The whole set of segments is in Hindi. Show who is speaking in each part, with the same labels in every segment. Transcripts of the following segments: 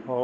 Speaker 1: ओम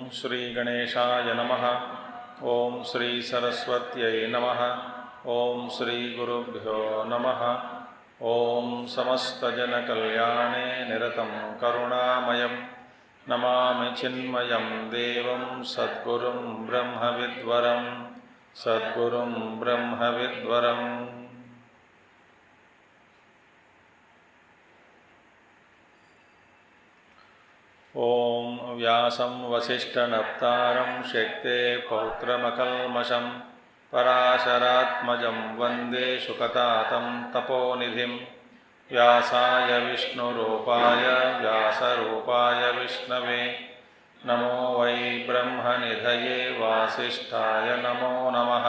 Speaker 1: श्री गणेशाय नमः। ओम श्री सरस्वत्यै नमः। ओम श्री गुरुभ्यो नमः। ओम समस्तजनकल्याणे निरतं करुणामयं नमामि चिन्मयं देवं सद्गुरुं ब्रह्मविद्वरं सद्गुरुं ब्रह्मविद्वरम्। ओम व्यासं वसिष्ठनप्तारं शक्ते पौत्रमकल्मषं पराशरात्मजं वन्दे शुकतातं तपोनिधिं। व्यासाय विष्णुरूपाय व्यासरूपाय विष्णवे नमो वै ब्रह्मनिधये वासिष्ठाय नमो नमः।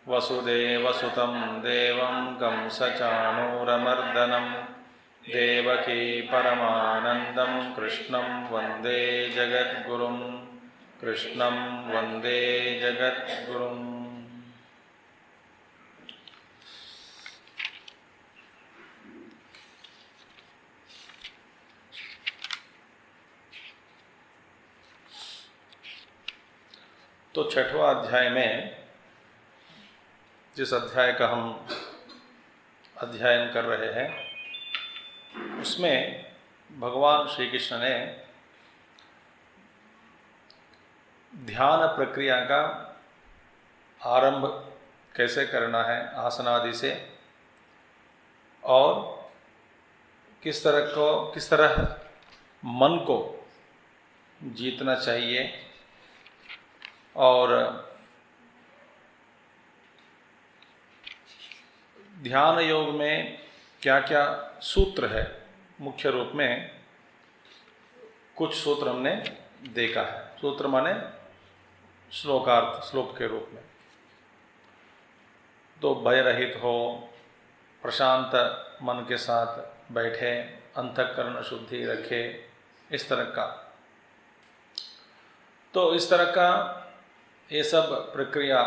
Speaker 1: वसुदेवसुतं देवं कंसचाणूरमर्दनं देवकी परमानन्दं कृष्णं वन्दे जगद्गुरुं कृष्णं वन्दे जगद्गुरुम्। तो छठवां अध्याय में, जिस अध्याय का हम अध्ययन कर रहे हैं, उसमें भगवान श्री कृष्ण ने ध्यान प्रक्रिया का आरंभ कैसे करना है आसनादि से, और किस तरह मन को जीतना चाहिए, और ध्यान योग में क्या क्या सूत्र है। मुख्य रूप में कुछ सूत्र हमने देखा है। सूत्र माने श्लोकार्थ, श्लोक के रूप में। तो भय रहित हो, प्रशांत मन के साथ बैठे, अंतःकरण शुद्धि रखे, इस तरह का। तो इस तरह का ये सब प्रक्रिया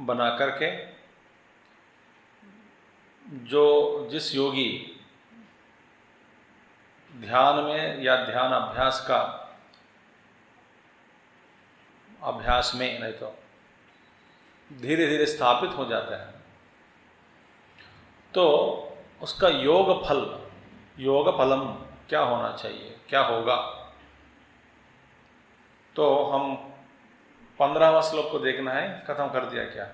Speaker 1: बना करके जिस योगी ध्यान में या ध्यान अभ्यास में नहीं तो धीरे धीरे स्थापित हो जाता है, तो उसका योग फलम क्या होना चाहिए, क्या होगा। तो हम 15वां श्लोक को देखना है। खत्म कर दिया क्या?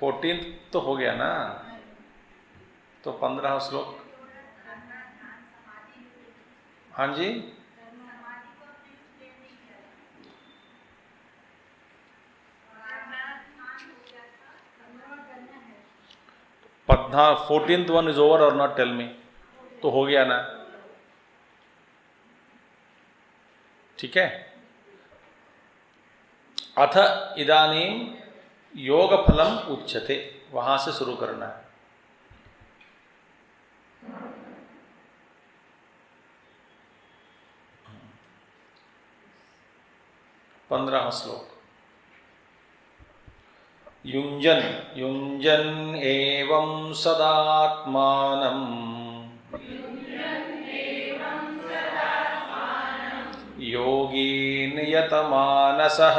Speaker 1: 14 तो हो गया ना। तो 15वां श्लोक, हाँ जी, 14th one is over or not, tell me। तो हो गया ना, ठीक है। अथ इदानीं योग फलम उच्यते, वहां से शुरू करना है। पंद्रहवां श्लोक। युञ्जन् एवं सदात्मानं योगी नियतमानसः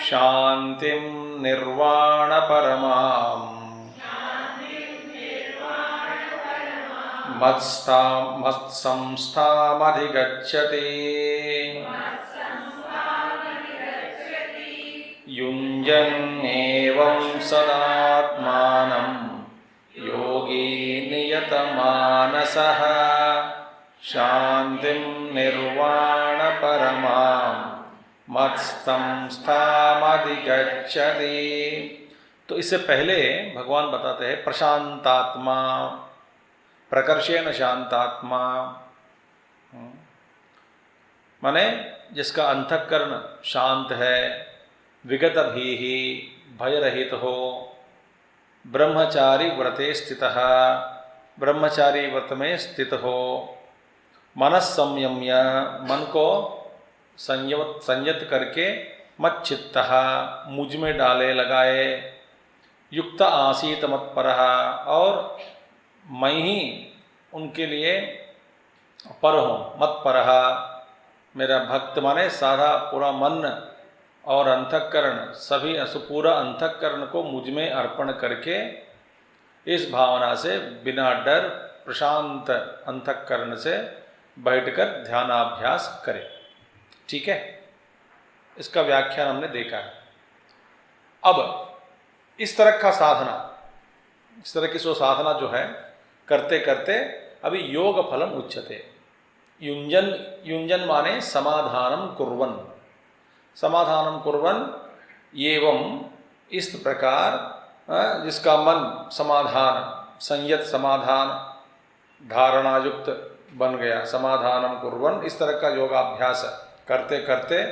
Speaker 1: शान्तिं निर्वाणपरमां मत्संस्थामधिगच्छति। युञ्जन् एवं सदात्मानं योगी नियतमानसः शान्तिं निर्वाणपरमां मत्संस्थामधिगच्छति। तो इससे पहले भगवान बताते हैं प्रशांतात्मा, प्रकर्षेण शांतात्मा, माने जिसका अंतःकरण शांत है, विगत भीहि, भय रहित हो, ब्रह्मचारी व्रते स्थितः, ब्रह्मचारी व्रत में स्थित हो, मनस संयम्य, मन को संयत करके, मच्चित्तः, मुझ में डाले लगाए, युक्त आसीत मत्परः, और मैं ही उनके लिए पर हूँ, मत्परः, मेरा भक्त माने सारा पूरा मन और अंतःकरण, सभी पूरा अंतःकरण को मुझ में अर्पण करके इस भावना से बिना डर प्रशांत अंतःकरण से बैठकर ध्यानाभ्यास करें। ठीक है, इसका व्याख्यान हमने देखा है। अब इस तरह का साधना, इस तरह की सो साधना जो है करते करते अभी योग फलम उच्यते। युंजन, युंजन माने समाधानम कुर्वन्, समाधानम कुर्वन् एवं इस प्रकार जिसका मन समाधान, संयत समाधान, धारणायुक्त बन गया, समाधानम कुर्वन्, इस तरह का योगाभ्यास करते करते,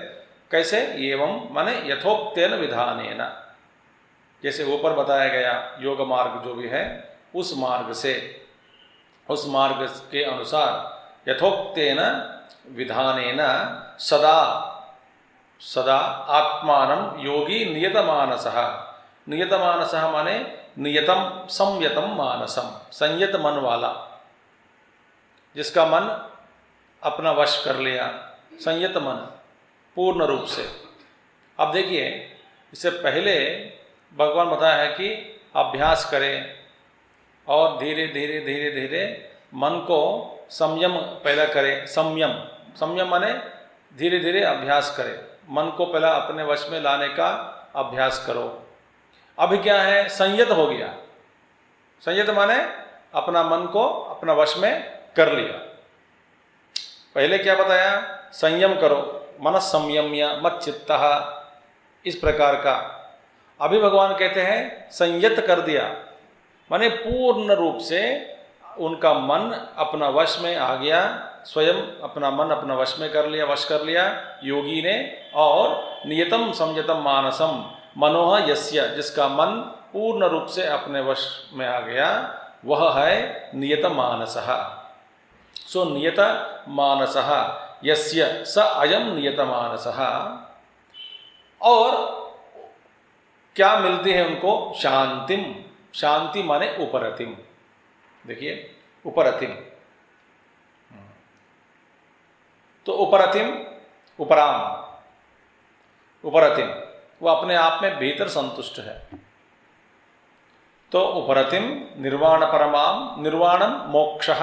Speaker 1: कैसे, एवं माने यथोक्तेन विधानेन, जैसे ऊपर बताया गया योग मार्ग जो भी है उस मार्ग से, उस मार्ग के अनुसार यथोक्तेन विधानेन सदा सदा आत्मानं योगी नियतमानसः, नियतमानसः माने नियतम संयतम मानसम, संयत मन वाला, जिसका मन अपना वश कर लिया, संयत मन पूर्ण रूप से। अब देखिए, इससे पहले भगवान बताया है कि अभ्यास करें और धीरे धीरे धीरे धीरे मन को संयम पैदा करें। संयम, संयम माने धीरे धीरे अभ्यास करें, मन को पहला अपने वश में लाने का अभ्यास करो। अभी क्या है, संयत हो गया, संयत माने अपना मन को अपना वश में कर लिया। पहले क्या बताया, संयम करो, मनस संयम्य मच्चित्तः, इस प्रकार का। अभी भगवान कहते हैं संयत कर दिया, माने पूर्ण रूप से उनका मन अपना वश में आ गया, स्वयं अपना मन अपना वश में कर लिया, वश कर लिया योगी ने। और नियतम संयतम मानसम, मनोह यस्य, जिसका मन पूर्ण रूप से अपने वश में आ गया, वह है नियत मानसः। सो नियत मानसः यस्य स अयम नियत मानसः। और क्या मिलती है उनको, शांतिम, शांति माने उपरतिम। देखिए उपरतिम, तो उपरतिम, उपराम, उपरतिम, वो अपने आप में भीतर संतुष्ट है। तो उपरतिम निर्वाण परमाम, निर्वाणम मोक्षः।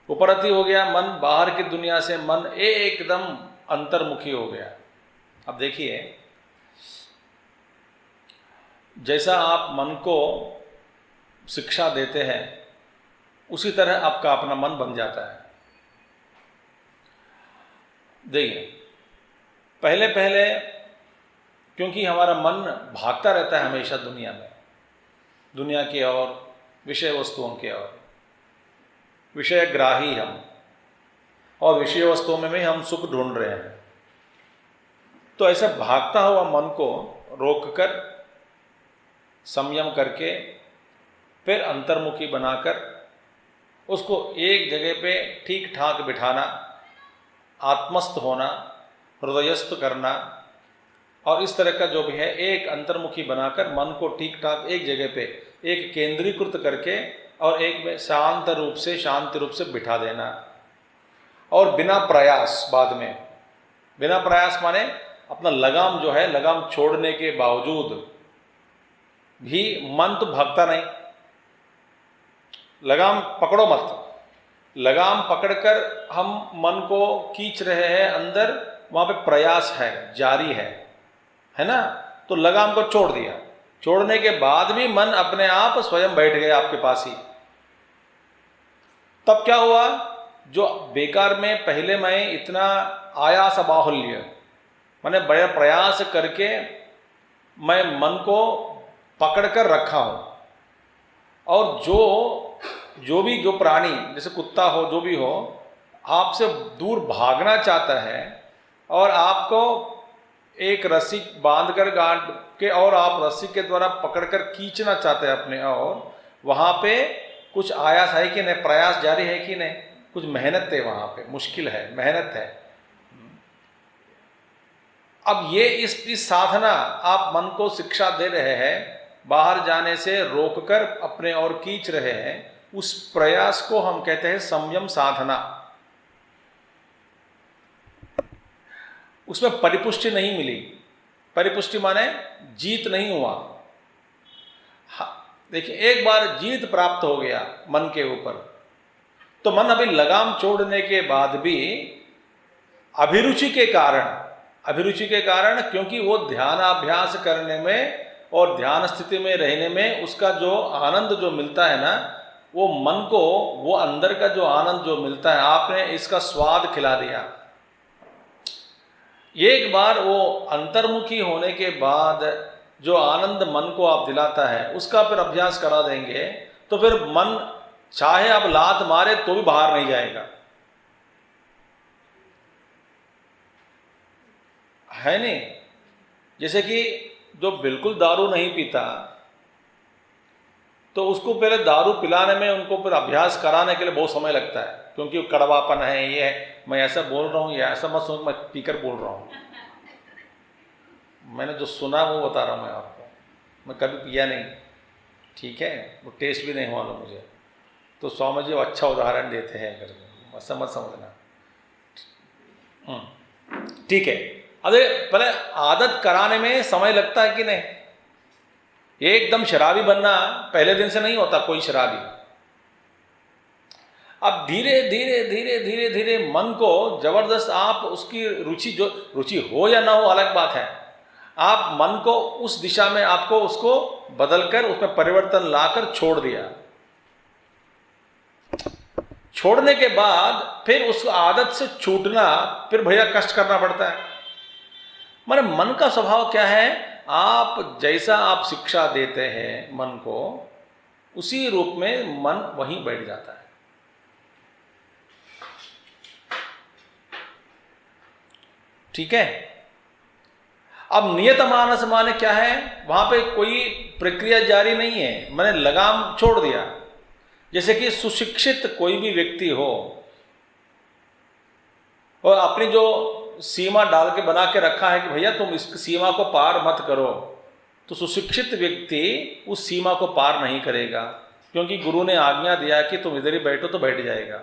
Speaker 1: उपरति हो गया मन, बाहर की दुनिया से मन एकदम अंतर्मुखी हो गया। अब देखिए, जैसा आप मन को शिक्षा देते हैं उसी तरह आपका अपना मन बन जाता है। देखिए, पहले पहले क्योंकि हमारा मन भागता रहता है हमेशा दुनिया में, दुनिया की ओर, विषय वस्तुओं की ओर, विषय ग्राही हम, और विषय वस्तुओं में भी हम सुख ढूंढ रहे हैं। तो ऐसा भागता हुआ मन को रोककर, संयम करके, फिर अंतर्मुखी बनाकर उसको एक जगह पे ठीक ठाक बिठाना, आत्मस्थ होना, हृदयस्थ करना, और इस तरह का जो भी है एक अंतर्मुखी बनाकर मन को ठीक ठाक एक जगह पे एक केंद्रीकृत करके और एक में शांत रूप से, शांति रूप से बिठा देना। और बिना प्रयास, बाद में बिना प्रयास माने अपना लगाम जो है, लगाम छोड़ने के बावजूद भी मन तो भागता नहीं। लगाम पकड़ो मत, लगाम पकड़कर हम मन को खींच रहे हैं अंदर, वहां पे प्रयास है, जारी है ना। तो लगाम को छोड़ दिया, छोड़ने के बाद भी मन अपने आप स्वयं बैठ गया आपके पास ही। तब क्या हुआ, जो बेकार में पहले मैं इतना आयास बाहुल्य, मैंने बड़ा प्रयास करके मैं मन को पकड़ कर रखा हूँ, और जो प्राणी जैसे कुत्ता हो, जो भी हो, आपसे दूर भागना चाहता है और आपको एक रस्सी बांधकर गांठ के और आप रस्सी के द्वारा पकड़कर खींचना चाहते हैं अपने और, वहाँ पे कुछ आयास है कि नहीं, प्रयास जारी है कि नहीं, कुछ मेहनत है वहाँ पे, मुश्किल है, मेहनत है। अब ये इस साधना आप मन को शिक्षा दे रहे हैं, बाहर जाने से रोककर अपने और खींच रहे हैं, उस प्रयास को हम कहते हैं संयम साधना। उसमें परिपुष्टि नहीं मिली। परिपुष्टि माने जीत नहीं हुआ। देखिए, एक बार जीत प्राप्त हो गया मन के ऊपर, तो मन अभी लगाम छोड़ने के बाद भी अभिरुचि के कारण, क्योंकि वो ध्यानाभ्यास करने में और ध्यान स्थिति में रहने में उसका जो आनंद जो मिलता है ना, वो मन को वो अंदर का जो आनंद जो मिलता है, आपने इसका स्वाद खिला दिया। एक बार वो अंतर्मुखी होने के बाद जो आनंद मन को आप दिलाता है, उसका फिर अभ्यास करा देंगे तो फिर मन चाहे आप लात मारे तो भी बाहर नहीं जाएगा, है नहीं। जैसे कि जो बिल्कुल दारू नहीं पीता, तो उसको पहले दारू पिलाने में उनको फिर अभ्यास कराने के लिए बहुत समय लगता है, क्योंकि कड़वापन है, ये है। मैं ऐसा बोल रहा हूँ, ये ऐसा मत समझ, मैं पीकर बोल रहा हूँ, मैंने जो सुना वो बता रहा हूँ मैं आपको, मैं कभी पिया नहीं, ठीक है, वो टेस्ट भी नहीं हुआ मुझे। तो स्वामी जी अच्छा उदाहरण देते हैं, अगर समझ समझना, ठीक है। अरे पहले आदत कराने में समय लगता है कि नहीं। एकदम शराबी बनना पहले दिन से नहीं होता कोई शराबी। अब धीरे धीरे धीरे धीरे धीरे मन को जबरदस्त आप उसकी रुचि हो या ना हो अलग बात है, आप मन को उस दिशा में आपको उसको बदलकर उसमें परिवर्तन लाकर छोड़ दिया। छोड़ने के बाद फिर उस आदत से छूटना, फिर भैया कष्ट करना पड़ता है। माने मन का स्वभाव क्या है, आप जैसा आप शिक्षा देते हैं मन को, उसी रूप में मन वहीं बैठ जाता है। ठीक है। अब नियत मानस माने क्या है, वहां पे कोई प्रक्रिया जारी नहीं है, मैंने लगाम छोड़ दिया। जैसे कि सुशिक्षित कोई भी व्यक्ति हो और अपनी जो सीमा डाल के बना के रखा है कि भैया तुम इस सीमा को पार मत करो, तो सुशिक्षित व्यक्ति उस सीमा को पार नहीं करेगा, क्योंकि गुरु ने आज्ञा दिया कि तुम इधर ही बैठो तो बैठ जाएगा।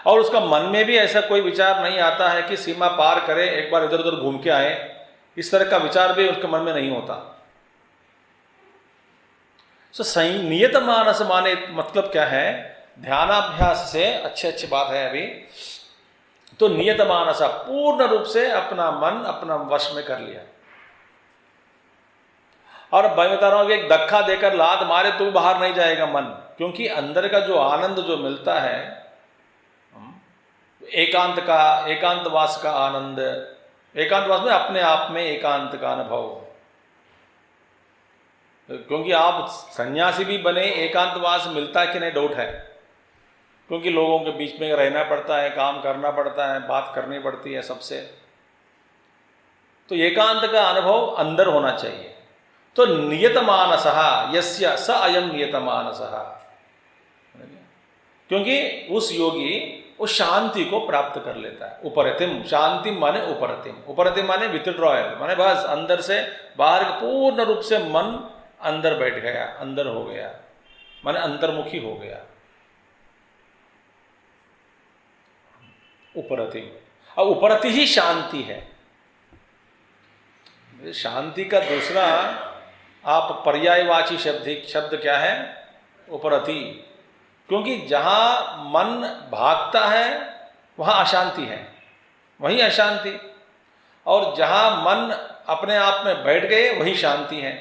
Speaker 1: और उसका मन में भी ऐसा कोई विचार नहीं आता है कि सीमा पार करे, एक बार इधर उधर घूम के आए, इस तरह का विचार भी उसके मन में नहीं होता। तो सही नियत मानस माने मतलब क्या है, ध्यानाभ्यास से अच्छी बात है अभी तो नियत मानस पूर्ण रूप से अपना मन अपना वश में कर लिया। और मैं बता रहा हूं कि एक धक्का देकर लात मारे तो भी बाहर नहीं जाएगा मन, क्योंकि अंदर का जो आनंद जो मिलता है, एकांतवास का आनंद, एकांतवास में अपने आप में एकांत का अनुभव। क्योंकि आप सन्यासी भी बने, एकांतवास मिलता है कि नहीं डाउट है, क्योंकि लोगों के बीच में रहना पड़ता है, काम करना पड़ता है, बात करनी पड़ती है सबसे, तो एकांत का अनुभव अंदर होना चाहिए। तो नियतमानसः यस्य स अयम नियतमानसः, क्योंकि उस योगी उस शांति को प्राप्त कर लेता है। उपरतिम, शांति माने उपरतिम, उपरतिम माने विथड्रॉयल, माने बस अंदर से बाहर पूर्ण रूप से मन अंदर बैठ गया, अंदर हो गया, माने अंतर्मुखी हो गया। उपरति, अब उपरति ही शांति है। शांति का दूसरा आप पर्यायवाची शब्द क्या है, उपरति, क्योंकि जहां मन भागता है वहां अशांति है, वहीं अशांति, और जहां मन अपने आप में बैठ गए वहीं शांति है।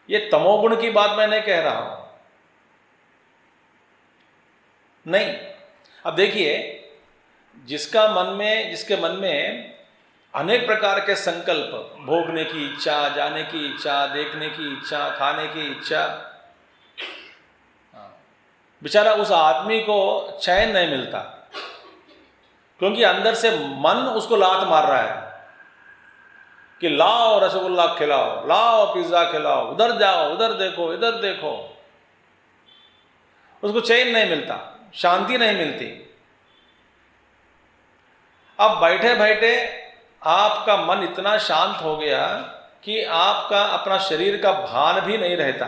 Speaker 1: ये तमोगुण की बात मैं नहीं कह रहा हूं, नहीं। अब देखिए, जिसके मन में अनेक प्रकार के संकल्प, भोगने की इच्छा, जाने की इच्छा, देखने की इच्छा, खाने की इच्छा, बेचारा उस आदमी को चैन नहीं मिलता, क्योंकि अंदर से मन उसको लात मार रहा है कि लाओ रसगुल्ला खिलाओ, लाओ पिज्जा खिलाओ, उधर जाओ, उधर देखो, इधर देखो। उसको चैन नहीं मिलता, शांति नहीं मिलती। अब बैठे बैठे आपका मन इतना शांत हो गया कि आपका अपना शरीर का भान भी नहीं रहता।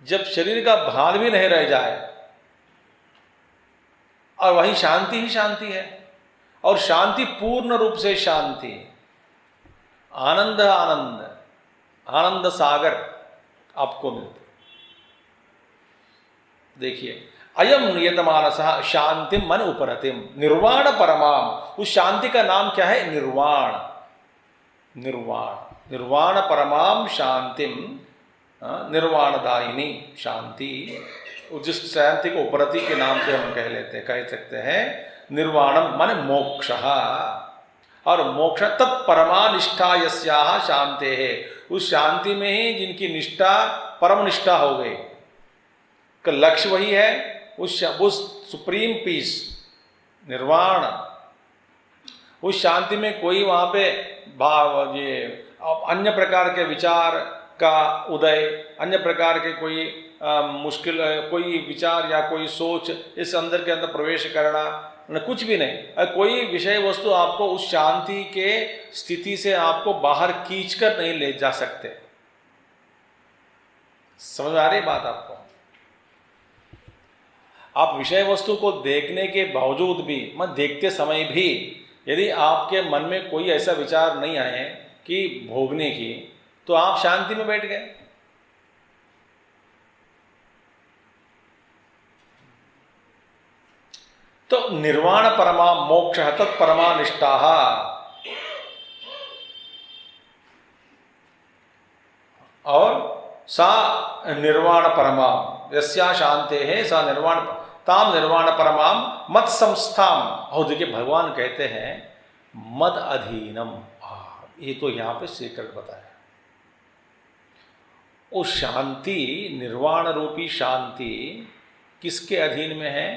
Speaker 1: जब शरीर का भान भी नहीं रह जाए और वही शांति ही शांति है, और शांति पूर्ण रूप से शांति, आनंद आनंद, आनंद सागर आपको मिलता। देखिए, अयम नियतमानस शांतिम मन उपरतिम निर्वाण परमाम। उस शांति का नाम क्या है? निर्वाण। निर्वाण, निर्वाण परमाम शांतिम, निर्वाणदायिनी शांति। जिस शांति को उपरति के नाम पे हम कह सकते हैं निर्वाणम मन मोक्ष। और मोक्ष तत्परमा निष्ठा यस्याः शांते है। उस शांति में ही जिनकी निष्ठा परम निष्ठा हो गई, का लक्ष्य वही है, उस सुप्रीम पीस, निर्वाण। उस शांति में कोई वहाँ पे भाव, ये अन्य प्रकार के विचार का उदय, अन्य प्रकार के कोई मुश्किल कोई विचार या कोई सोच इस अंदर के अंदर प्रवेश करना न, कुछ भी नहीं। कोई विषय वस्तु आपको उस शांति के स्थिति से आपको बाहर खींचकर नहीं ले जा सकते। समझ आ रही बात आपको? आप विषय वस्तु को देखने के बावजूद भी, देखते समय भी, यदि आपके मन में कोई ऐसा विचार नहीं आए कि भोगने की, तो आप शांति में बैठ गए। तो निर्वाण परमा मोक्ष तत्परमा निष्ठा। और सा निर्वाण परमा यस्या शांते है सा निर्वाण ताम निर्वाण परमाम मत संस्थाम। और देखिए, भगवान कहते हैं मद अधीनम। ये तो यहां पे सीक्रेट बताया। वो शांति, निर्वाण रूपी शांति किसके अधीन में है?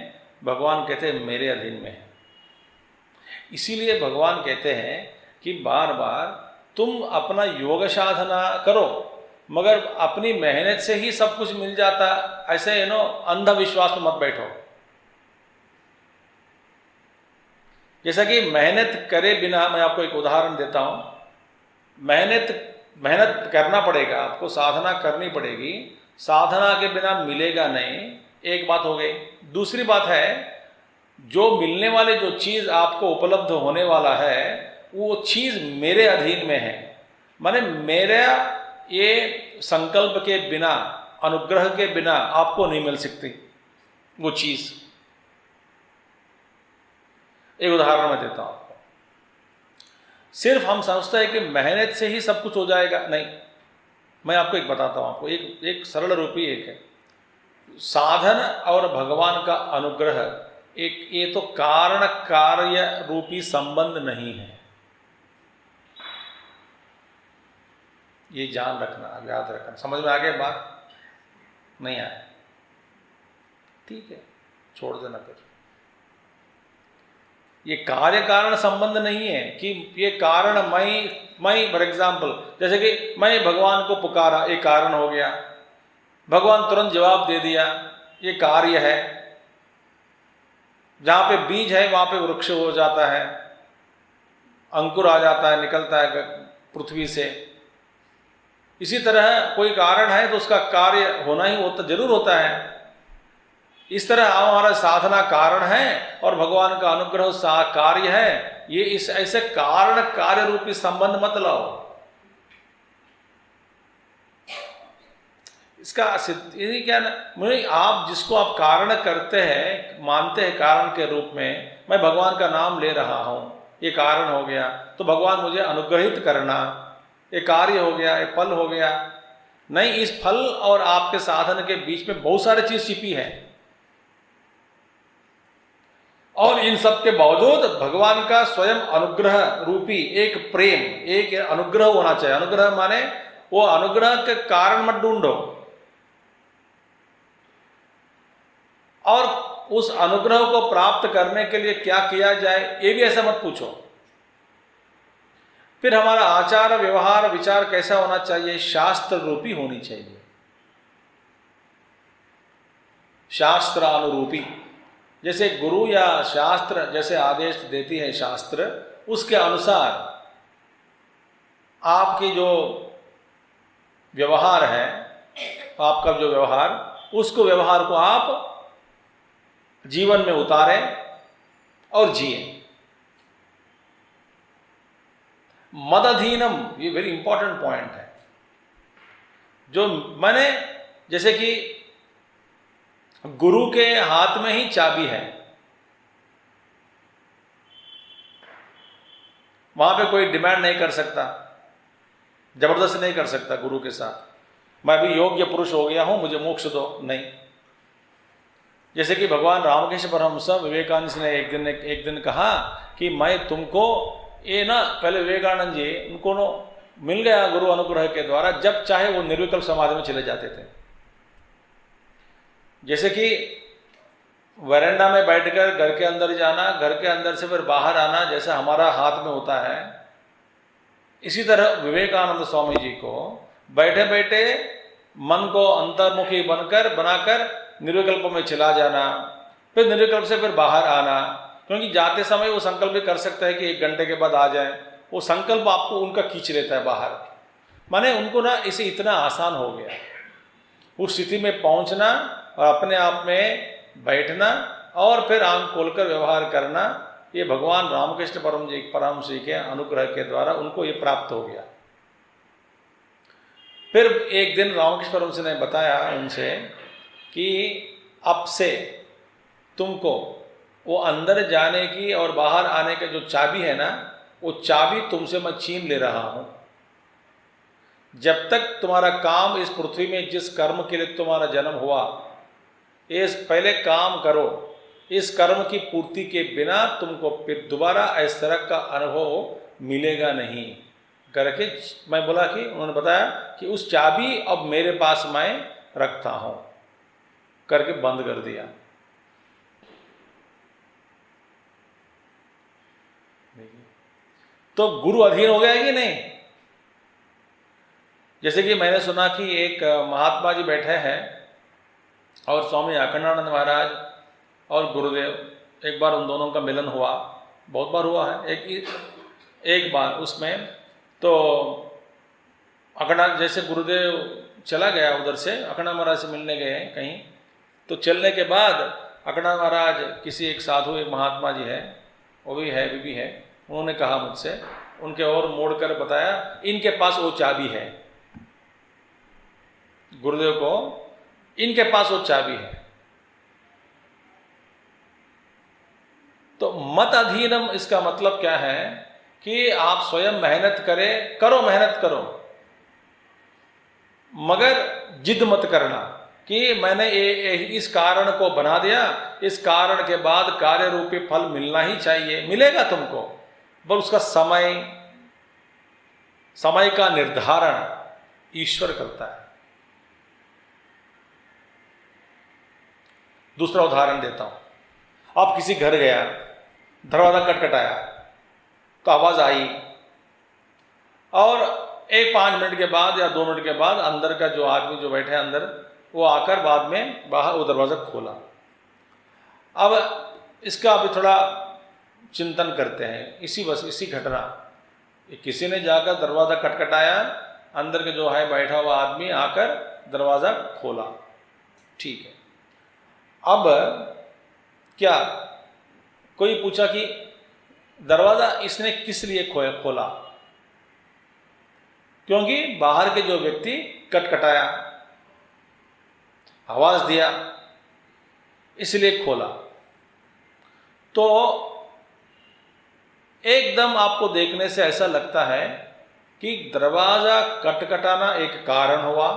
Speaker 1: भगवान कहते हैं मेरे अधीन में है। इसीलिए भगवान कहते हैं कि बार बार तुम अपना योग साधना करो, मगर अपनी मेहनत से ही सब कुछ मिल जाता, ऐसे अंधविश्वास में मत बैठो। जैसा कि मेहनत करे बिना, मैं आपको एक उदाहरण देता हूं। मेहनत करना पड़ेगा, आपको साधना करनी पड़ेगी। साधना के बिना मिलेगा नहीं, एक बात हो गई। दूसरी बात है, जो मिलने वाले जो चीज़ आपको उपलब्ध होने वाला है, वो चीज़ मेरे अधीन में है। माने मेरा ये संकल्प के बिना, अनुग्रह के बिना आपको नहीं मिल सकती वो चीज़। एक उदाहरण मैं देता हूं आपको। सिर्फ हम समझते हैं कि मेहनत से ही सब कुछ हो जाएगा, नहीं। मैं आपको एक बताता हूं, आपको एक सरल रूपी एक है। साधन और भगवान का अनुग्रह, एक ये तो कारण कार्य रूपी संबंध नहीं है। ये जान रखना, याद रखना। समझ में आ गया बात? नहीं आया? ठीक है, छोड़ देना फिर। ये कार्य कारण संबंध नहीं है कि ये कारण मैं फॉर एग्जाम्पल, जैसे कि मैं भगवान को पुकारा, ये कारण हो गया। भगवान तुरंत जवाब दे दिया, ये कार्य है। जहाँ पे बीज है वहाँ पे वृक्ष हो जाता है, अंकुर आ जाता है, निकलता है पृथ्वी से। इसी तरह कोई कारण है तो उसका कार्य होना ही होता, जरूर होता है। इस तरह हमारा साधना कारण है और भगवान का अनुग्रह सा कार्य है। ये इस ऐसे कारण कार्य रूपी संबंध मत लाओ। इसका ये क्या ना, मुझे आप जिसको आप कारण करते हैं, मानते हैं कारण के रूप में, मैं भगवान का नाम ले रहा हूं, ये कारण हो गया, तो भगवान मुझे अनुग्रहित करना, ये कार्य हो गया, ये फल हो गया। नहीं, इस फल और आपके साधन के बीच में बहुत सारी चीज छिपी है। और इन सब के बावजूद भगवान का स्वयं अनुग्रह रूपी एक प्रेम, एक अनुग्रह होना चाहिए। अनुग्रह माने वो अनुग्रह के कारण मत ढूंढो, और उस अनुग्रह को प्राप्त करने के लिए क्या किया जाए ये भी ऐसा मत पूछो। फिर हमारा आचार व्यवहार विचार कैसा होना चाहिए? शास्त्र रूपी होनी चाहिए, शास्त्र अनुरूपी। जैसे गुरु या शास्त्र जैसे आदेश देती है शास्त्र, उसके अनुसार आपकी जो व्यवहार है, आपका जो व्यवहार, उसको व्यवहार को आप जीवन में उतारें और जिए। मदधीनम, ये वेरी इंपॉर्टेंट पॉइंट है। जो मैंने, जैसे कि गुरु के हाथ में ही चाबी है, वहां पे कोई डिमांड नहीं कर सकता, जबरदस्ती नहीं कर सकता गुरु के साथ। मैं भी योग्य पुरुष हो गया हूं, मुझे मोक्ष दो, नहीं। जैसे कि भगवान रामकृष्ण परमहंस विवेकानंद ने एक दिन कहा कि मैं तुमको ये ना, पहले विवेकानंद जी उनको मिल गया गुरु अनुग्रह के द्वारा, जब चाहे वो निर्विकल्प समाधि में चले जाते थे। जैसे कि वरांडा में बैठकर घर के अंदर जाना, घर के अंदर से फिर बाहर आना, जैसा हमारा हाथ में होता है, इसी तरह विवेकानंद स्वामी जी को बैठे बैठे मन को अंतर्मुखी बनाकर निर्विकल्प में चला जाना, फिर निर्विकल्प से फिर बाहर आना। क्योंकि जाते समय वो संकल्प भी कर सकता है कि 1 घंटे के बाद आ जाए, वो संकल्प आपको उनका खींच लेता है बाहर। माने उनको ना इसे इतना आसान हो गया उस स्थिति में पहुंचना और अपने आप में बैठना और फिर आंख खोलकर व्यवहार करना। ये भगवान रामकृष्ण परमहंस जी के अनुग्रह के द्वारा उनको ये प्राप्त हो गया। फिर एक दिन रामकृष्ण परमहंस ने बताया उनसे कि अब से तुमको वो अंदर जाने की और बाहर आने के जो चाबी है ना, वो चाबी तुमसे मैं छीन ले रहा हूं। जब तक तुम्हारा काम इस पृथ्वी में जिस कर्म के लिए तुम्हारा जन्म हुआ, इस पहले काम करो, इस कर्म की पूर्ति के बिना तुमको फिर दोबारा इस तरह का अनुभव मिलेगा नहीं करके मैं बोला कि उन्होंने बताया कि उस चाबी अब मेरे पास मैं रखता हूं करके बंद कर दिया। तो गुरु अधीन हो गया कि नहीं? जैसे कि मैंने सुना कि एक महात्मा जी बैठे हैं और स्वामी अखंडानंद महाराज और गुरुदेव, एक बार उन दोनों का मिलन हुआ, बहुत बार हुआ है, एक बार उसमें तो अखंडानंद, जैसे गुरुदेव चला गया उधर से, अखंडानंद महाराज से मिलने गए कहीं, तो चलने के बाद अखंडानंद महाराज किसी एक साधु, एक महात्मा जी है, वो भी है, अभी भी है, उन्होंने कहा मुझसे, उनके और मोड़ कर बताया, इनके पास वो चाबी है, गुरुदेव को इनके पास वो चाबी है। तो मत अधीनम, इसका मतलब क्या है कि आप स्वयं मेहनत करो, मेहनत करो, मगर जिद मत करना कि मैंने इस कारण को बना दिया, इस कारण के बाद कार्य रूपी फल मिलना ही चाहिए। मिलेगा तुमको, पर उसका समय का निर्धारण ईश्वर करता है। दूसरा उदाहरण देता हूं। आप किसी घर गया, दरवाजा खटखटाया तो आवाज आई, और 5 मिनट के बाद या 2 मिनट के बाद अंदर का जो आदमी जो बैठे हैं अंदर, वो आकर बाद में बाहर वो दरवाजा खोला। अब इसका अभी थोड़ा चिंतन करते हैं, इसी घटना, किसी ने जाकर दरवाजा खटखटाया, अंदर के जो है बैठा हुआ आदमी आकर दरवाजा खोला, ठीक है। अब क्या कोई पूछा कि दरवाजा इसने किस लिए खोला? क्योंकि बाहर के जो व्यक्ति खटखटाया, आवाज दिया, इसलिए खोला। तो एकदम आपको देखने से ऐसा लगता है कि दरवाजा खटखटाना एक कारण हुआ,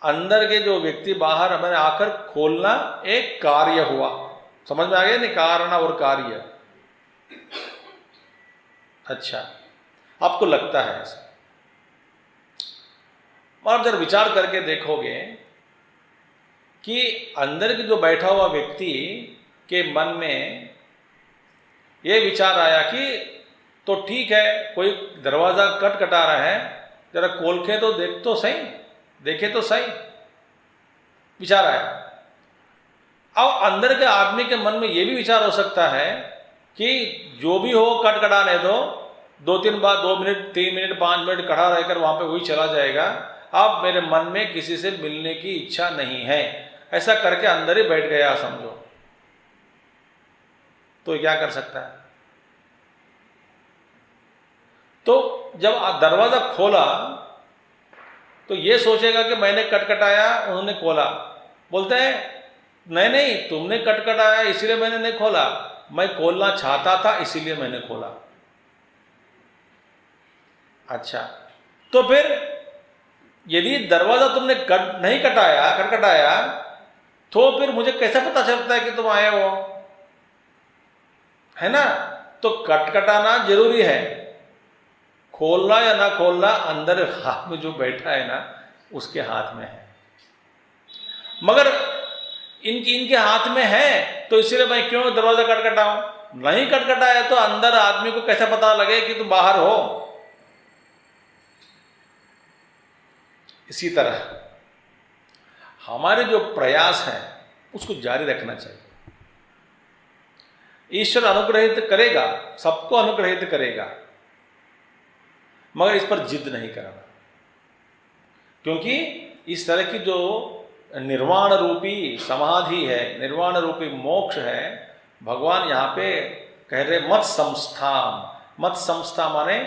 Speaker 1: अंदर के जो व्यक्ति बाहर मैंने आकर खोलना एक कार्य हुआ। समझ में आ गया नहीं, कारण और कार्य। अच्छा, आपको लगता है ऐसा, और जब विचार करके देखोगे कि अंदर के जो बैठा हुआ व्यक्ति के मन में ये विचार आया कि तो ठीक है, कोई दरवाजा खटखटा रहा है, जरा खोल के तो देख तो सही, देखे तो सही, विचार आया। अब अंदर के आदमी के मन में ये भी विचार हो सकता है कि जो भी हो खटखटाने दो, 2-3 बार, 2 मिनट 3 मिनट 5 मिनट खड़ा रहकर वहां पे वही चला जाएगा, अब मेरे मन में किसी से मिलने की इच्छा नहीं है, ऐसा करके अंदर ही बैठ गया समझो, तो क्या कर सकता है? तो जब दरवाजा खोला तो ये सोचेगा कि मैंने खटखटाया, उन्होंने खोला। बोलते हैं नहीं नहीं, तुमने खटखटाया इसीलिए मैंने नहीं खोला, मैं खोलना चाहता था इसीलिए मैंने खोला। अच्छा, तो फिर यदि दरवाजा तुमने नहीं खटखटाया तो फिर मुझे कैसे पता चलता है कि तुम आए हो? है ना? तो खटखटाना जरूरी है, खोलना या ना खोलना अंदर हाथ में जो बैठा है ना उसके हाथ में है। मगर इनके हाथ में है तो इसलिए मैं क्यों दरवाजा खटखटाऊं? नहीं खटखटाया तो अंदर आदमी को कैसे पता लगे कि तुम बाहर हो? इसी तरह हमारे जो प्रयास है उसको जारी रखना चाहिए। ईश्वर अनुग्रहित करेगा, सबको अनुग्रहित करेगा, मगर इस पर जिद नहीं करना, क्योंकि इस तरह की जो निर्वाण रूपी समाधि है, निर्वाण रूपी मोक्ष है, भगवान यहां पे कह रहे मत संस्थाम। मत संस्था माने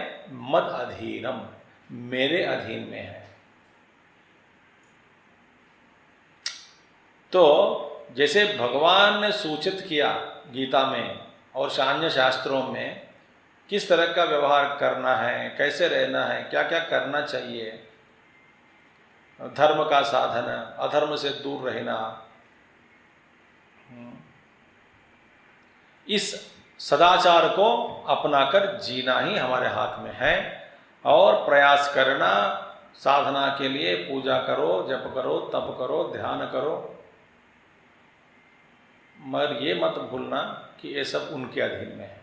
Speaker 1: मद अधीनम, मेरे अधीन में है। तो जैसे भगवान ने सूचित किया गीता में और अन्य शास्त्रों में किस तरह का व्यवहार करना है, कैसे रहना है, क्या क्या करना चाहिए, धर्म का साधन, अधर्म से दूर रहना, इस सदाचार को अपनाकर जीना ही हमारे हाथ में है। और प्रयास करना, साधना के लिए पूजा करो, जप करो, तप करो, ध्यान करो, मगर ये मत भूलना कि ये सब उनके अधीन में है।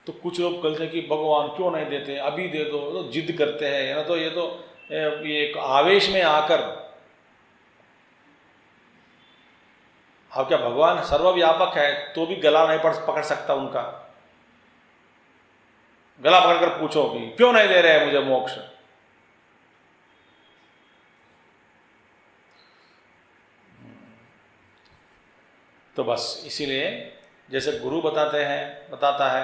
Speaker 1: तो कुछ लोग कहते हैं कि भगवान क्यों नहीं देते, अभी दे दो, तो जिद करते हैं ना। तो ये एक आवेश में आकर, अब क्या भगवान सर्वव्यापक है तो भी गला नहीं पकड़ सकता उनका? गला पकड़कर पूछो कि क्यों नहीं दे रहे हैं मुझे मोक्ष? तो बस इसीलिए जैसे गुरु बताता है,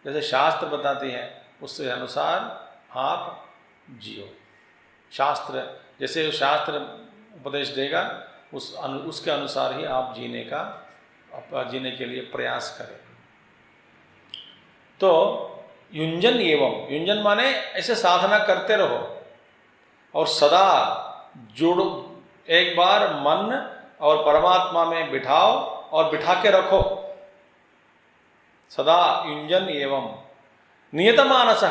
Speaker 1: जैसे शास्त्र बताती है, उसके अनुसार आप जियो। शास्त्र जैसे शास्त्र उपदेश देगा उसके अनुसार ही आप जीने के लिए प्रयास करें। तो युंजन माने ऐसे साधना करते रहो और सदा जुड़ो, एक बार मन और परमात्मा में बिठाओ और बिठा के रखो सदा। युंजन एवं नियत मानस।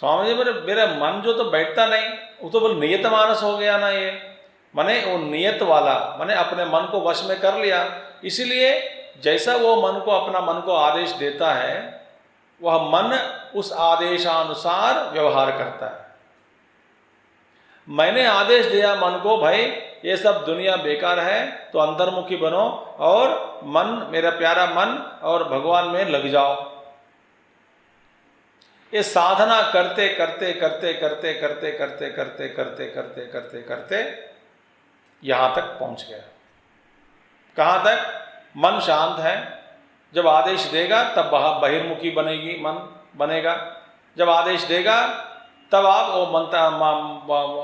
Speaker 1: स्वामी जी बोले मेरा मन जो तो बैठता नहीं, वो तो बोले नियत मानस हो गया ना, ये माने वो नियत वाला, माने अपने मन को वश में कर लिया। इसीलिए जैसा वो मन को अपना मन को आदेश देता है, वह मन उस आदेशानुसार व्यवहार करता है। मैंने आदेश दिया मन को, भाई ये सब दुनिया बेकार है, तो अंतर्मुखी बनो और मन, मेरा प्यारा मन और भगवान में लग जाओ। ये साधना करते करते करते करते करते करते करते करते करते करते करते यहां तक पहुंच गया। कहां तक? मन शांत है, जब आदेश देगा तब बहिर्मुखी बनेगी, मन बनेगा। जब आदेश देगा तब आप वो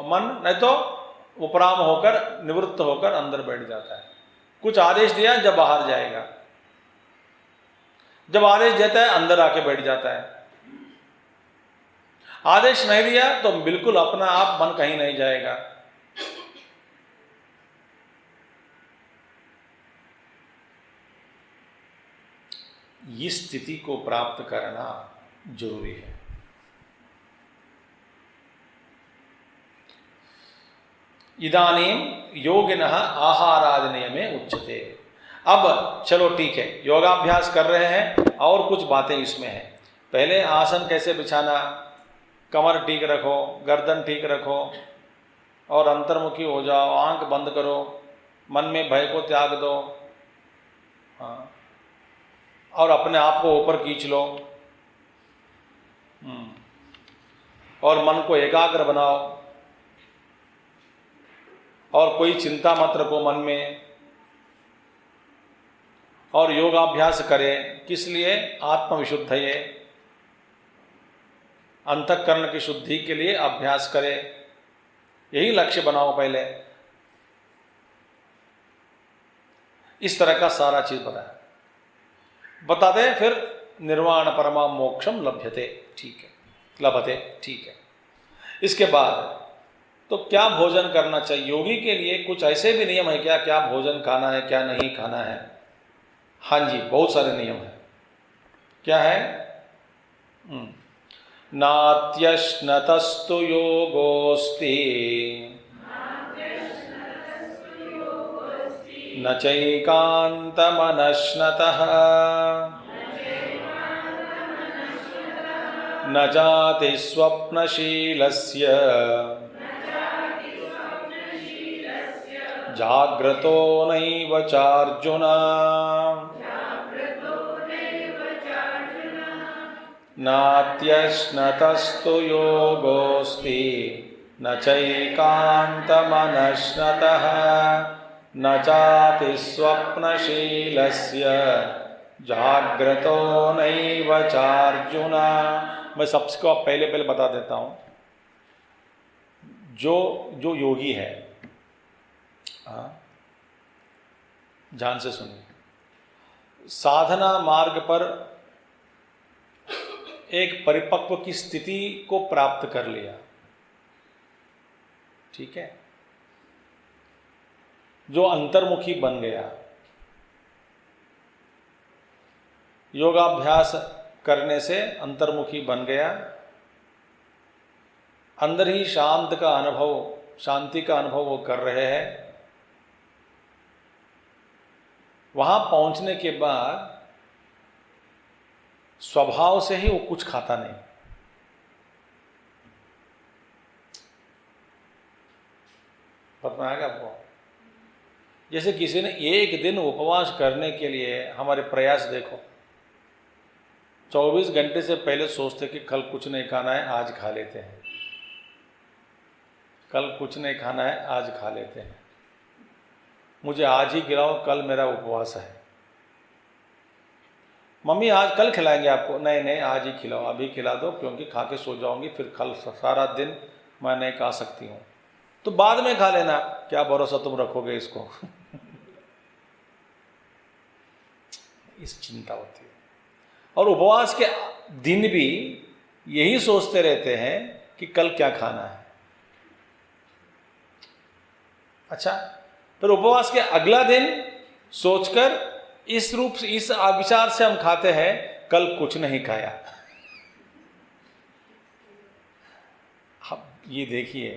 Speaker 1: मन नहीं तो उपराम होकर, निवृत्त होकर अंदर बैठ जाता है। कुछ आदेश दिया जब बाहर जाएगा, जब आदेश देता है अंदर आके बैठ जाता है। आदेश नहीं दिया तो बिल्कुल अपना आप मन कहीं नहीं जाएगा। इस स्थिति को प्राप्त करना जरूरी है। इदानीं योगिनः आहारादि नियमे उच्यते। अब चलो ठीक है, योगाभ्यास कर रहे हैं और कुछ बातें इसमें हैं। पहले आसन कैसे बिछाना, कमर ठीक रखो, गर्दन ठीक रखो और अंतर्मुखी हो जाओ, आंख बंद करो, मन में भय को त्याग दो, हाँ, और अपने आप को ऊपर खींच लो, और मन को एकाग्र बनाओ और कोई चिंता मत रखो मन में, और योगाभ्यास करें। किस लिए? आत्मविशुद्ध है, अंतःकरण की शुद्धि के लिए अभ्यास करें, यही लक्ष्य बनाओ पहले। इस तरह का सारा चीज बता दें, फिर निर्वाण परमा मोक्षम लभ्यते, ठीक है, लभते, ठीक है। इसके बाद तो क्या भोजन करना चाहिए? योगी के लिए कुछ ऐसे भी नियम है क्या? क्या भोजन खाना है, क्या नहीं खाना है? हाँ जी, बहुत सारे नियम हैं। क्या है? नात्यश्नतस्तु योगोस्ति न चैकान्तमनश्नतः न जाति स्वप्नशीलस्य जाग्रतो नैव चार्जुन नात्यश्नतस्तु योगोस्ति न चैकान्तमनश्नतः न जाति स्वप्नशीलस्य जाग्रतो नैव चार्जुन। मैं सबको पहले बता देता हूँ, जो योगी है, ध्यान से सुनिए, साधना मार्ग पर एक परिपक्व की स्थिति को प्राप्त कर लिया, ठीक है, जो अंतर्मुखी बन गया, योगाभ्यास करने से अंतर्मुखी बन गया, अंदर ही शांति का अनुभव वो कर रहे हैं। वहां पहुंचने के बाद स्वभाव से ही वो कुछ खाता नहीं। पता आएगा आपको? जैसे किसी ने एक दिन उपवास करने के लिए, हमारे प्रयास देखो, 24 घंटे से पहले सोचते कि कल कुछ नहीं खाना है, आज खा लेते हैं, कल कुछ नहीं खाना है, आज खा लेते हैं, मुझे आज ही खिलाओ, कल मेरा उपवास है। मम्मी आज कल खिलाएंगे आपको, नहीं आज ही खिलाओ, अभी खिला दो, क्योंकि खा के सो जाऊंगी, फिर कल सारा दिन मैं नहीं खा सकती हूँ, तो बाद में खा लेना। क्या भरोसा तुम रखोगे इसको? इस चिंता होती है। और उपवास के दिन भी यही सोचते रहते हैं कि कल क्या खाना है। अच्छा, फिर उपवास के अगला दिन सोचकर इस रूप से, इस विचार से हम खाते हैं, कल कुछ नहीं खाया। ये देखिए,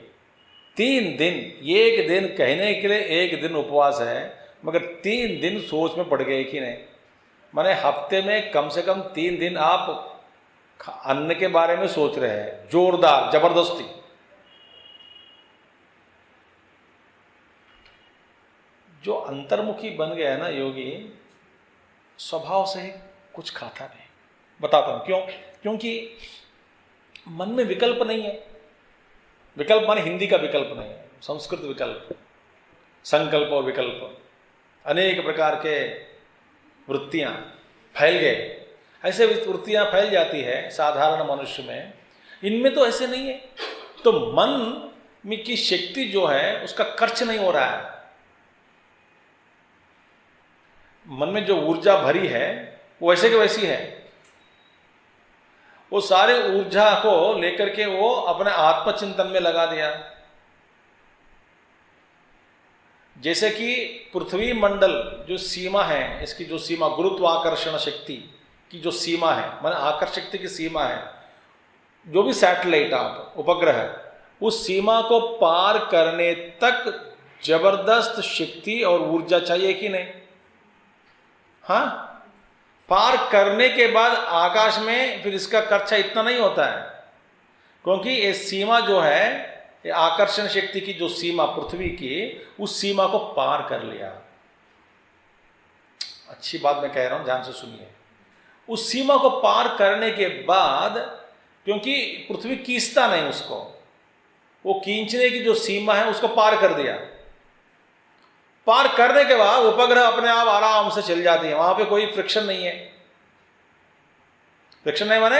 Speaker 1: 3 दिन, एक दिन कहने के लिए एक दिन उपवास है, मगर 3 दिन सोच में पड़ गए कि नहीं। माने हफ्ते में कम से कम 3 दिन आप अन्न के बारे में सोच रहे हैं, जोरदार, जबरदस्ती। जो अंतर्मुखी बन गया है ना योगी, स्वभाव से ही कुछ खाता नहीं। बताता हूं क्यों? क्योंकि मन में विकल्प नहीं है। विकल्प माने हिंदी का विकल्प नहीं है, संस्कृत विकल्प, संकल्प और विकल्प, अनेक प्रकार के वृत्तियां फैल गए। ऐसे वृत्तियां फैल जाती है साधारण मनुष्य में, इनमें तो ऐसे नहीं है। तो मन में की शक्ति जो है उसका खर्च नहीं हो रहा है। मन में जो ऊर्जा भरी है वो वैसे की वैसी है। वो सारे ऊर्जा को लेकर के वो अपने आत्मचिंतन में लगा दिया। जैसे कि पृथ्वी मंडल जो सीमा है, इसकी जो सीमा गुरुत्वाकर्षण शक्ति, की जो सीमा है, माने आकर्षण शक्ति की सीमा है, जो भी सैटेलाइट आप उपग्रह है, उस सीमा को पार करने तक जबरदस्त शक्ति और ऊर्जा चाहिए कि नहीं? हाँ, पार करने के बाद आकाश में फिर इसका खर्चा इतना नहीं होता है, क्योंकि ये सीमा जो है, ये आकर्षण शक्ति की जो सीमा पृथ्वी की, उस सीमा को पार कर लिया। अच्छी बात मैं कह रहा हूं, ध्यान से सुनिए। उस सीमा को पार करने के बाद, क्योंकि पृथ्वी खींचता नहीं उसको, वो खींचने की जो सीमा है उसको पार कर दिया। पार करने के बाद उपग्रह अपने आप आराम से चल जाती है, वहां पे कोई फ्रिक्शन नहीं है। फ्रिक्शन नहीं माने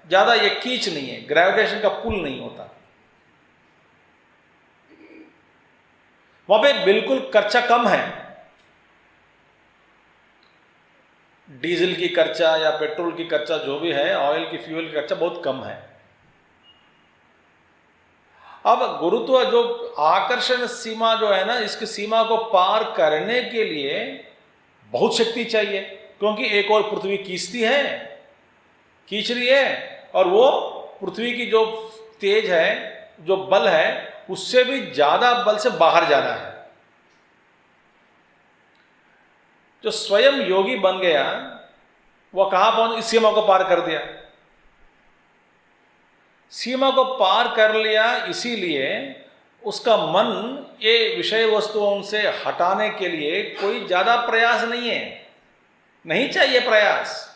Speaker 1: ज्यादा ये खींच नहीं है, ग्रेविटेशन का पुल नहीं होता वहां पे, बिल्कुल खर्चा कम है। डीजल की खर्चा या पेट्रोल की खर्चा जो भी है, ऑयल की फ्यूल की खर्चा बहुत कम है। अब गुरुत्व जो आकर्षण सीमा जो है ना, इसकी सीमा को पार करने के लिए बहुत शक्ति चाहिए, क्योंकि एक और पृथ्वी खींच रही है, और वो पृथ्वी की जो तेज है, जो बल है, उससे भी ज्यादा बल से बाहर जाना है। जो स्वयं योगी बन गया, वह कहां पहुंच, इस सीमा को पार कर दिया। सीमा को पार कर लिया, इसीलिए उसका मन ये विषय वस्तुओं से हटाने के लिए कोई ज्यादा प्रयास नहीं है, नहीं चाहिए प्रयास।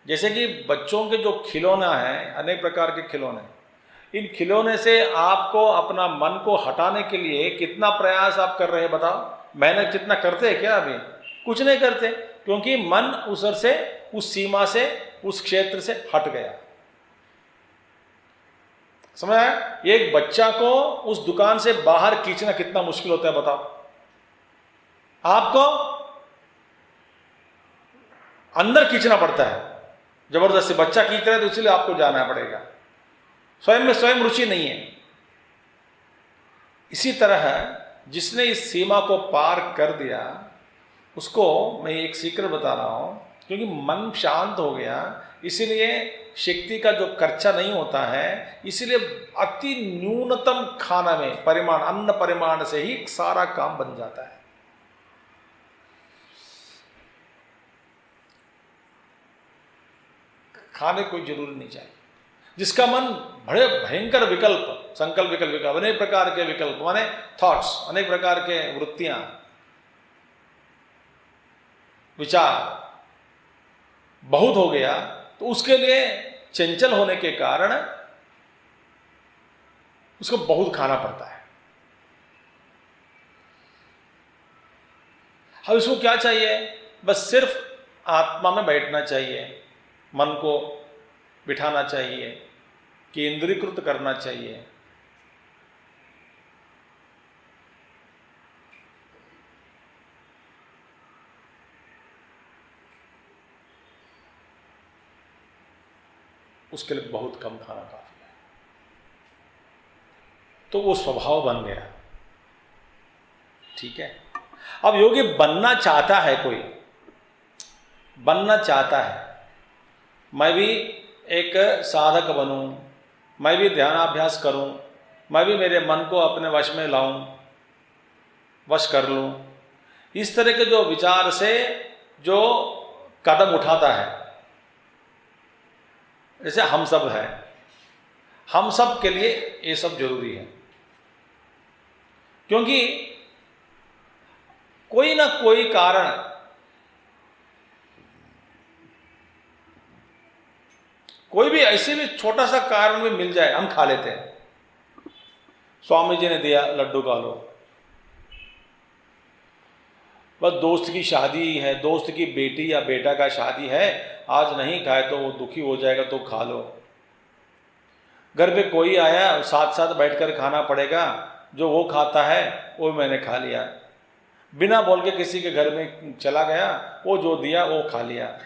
Speaker 1: जैसे कि बच्चों के जो खिलौना है, अनेक प्रकार के खिलौने, इन खिलौने से आपको अपना मन को हटाने के लिए कितना प्रयास आप कर रहे हैं बताओ? मेहनत कितना करते हैं क्या? अभी कुछ नहीं करते, क्योंकि मन उसर से, उस सीमा से, उस क्षेत्र से हट गया। समझ आया? एक बच्चा को उस दुकान से बाहर खींचना कितना मुश्किल होता है बताओ? आपको अंदर खींचना पड़ता है जबरदस्ती। बच्चा खींच रहा है तो इसलिए आपको जाना पड़ेगा, स्वयं में स्वयं रुचि नहीं है। इसी तरह जिसने इस सीमा को पार कर दिया, उसको मैं एक सीक्रेट बता रहा हूं, क्योंकि मन शांत हो गया, इसीलिए शक्ति का जो खर्चा नहीं होता है, इसीलिए अति न्यूनतम खाना में परिमाण, अन्न परिमाण से ही सारा काम बन जाता है। खाने कोई जरूरी नहीं चाहिए। जिसका मन बड़े भयंकर विकल्प, संकल्प विकल्प, अनेक प्रकार के विकल्प माने थॉट्स, अनेक प्रकार के वृत्तियां, विचार बहुत हो गया, तो उसके लिए चंचल होने के कारण उसको बहुत खाना पड़ता है। अब इसको क्या चाहिए? बस सिर्फ आत्मा में बैठना चाहिए, मन को बिठाना चाहिए, केंद्रीकृत करना चाहिए। उसके लिए बहुत कम खाना काफी है। तो वो स्वभाव बन गया। ठीक है। अब योगी बनना चाहता है, कोई बनना चाहता है, मैं भी एक साधक बनूं, मैं भी ध्यानाभ्यास करूं, मैं भी मेरे मन को अपने वश में लाऊं, वश कर लूं, इस तरह के जो विचार से जो कदम उठाता है, जैसे हम सब है, हम सब के लिए ये सब जरूरी है। क्योंकि कोई ना कोई कारण, कोई भी ऐसे भी छोटा सा कारण भी मिल जाए, हम खा लेते हैं। स्वामी जी ने दिया, लड्डू खा लो। बस दोस्त की शादी है, दोस्त की बेटी या बेटा का शादी है, आज नहीं खाए तो वो दुखी हो जाएगा, तो खा लो। घर पे कोई आया, साथ साथ बैठकर खाना पड़ेगा, जो वो खाता है वो मैंने खा लिया। बिना बोल के किसी के घर में चला गया, वो जो दिया वो खा लिया।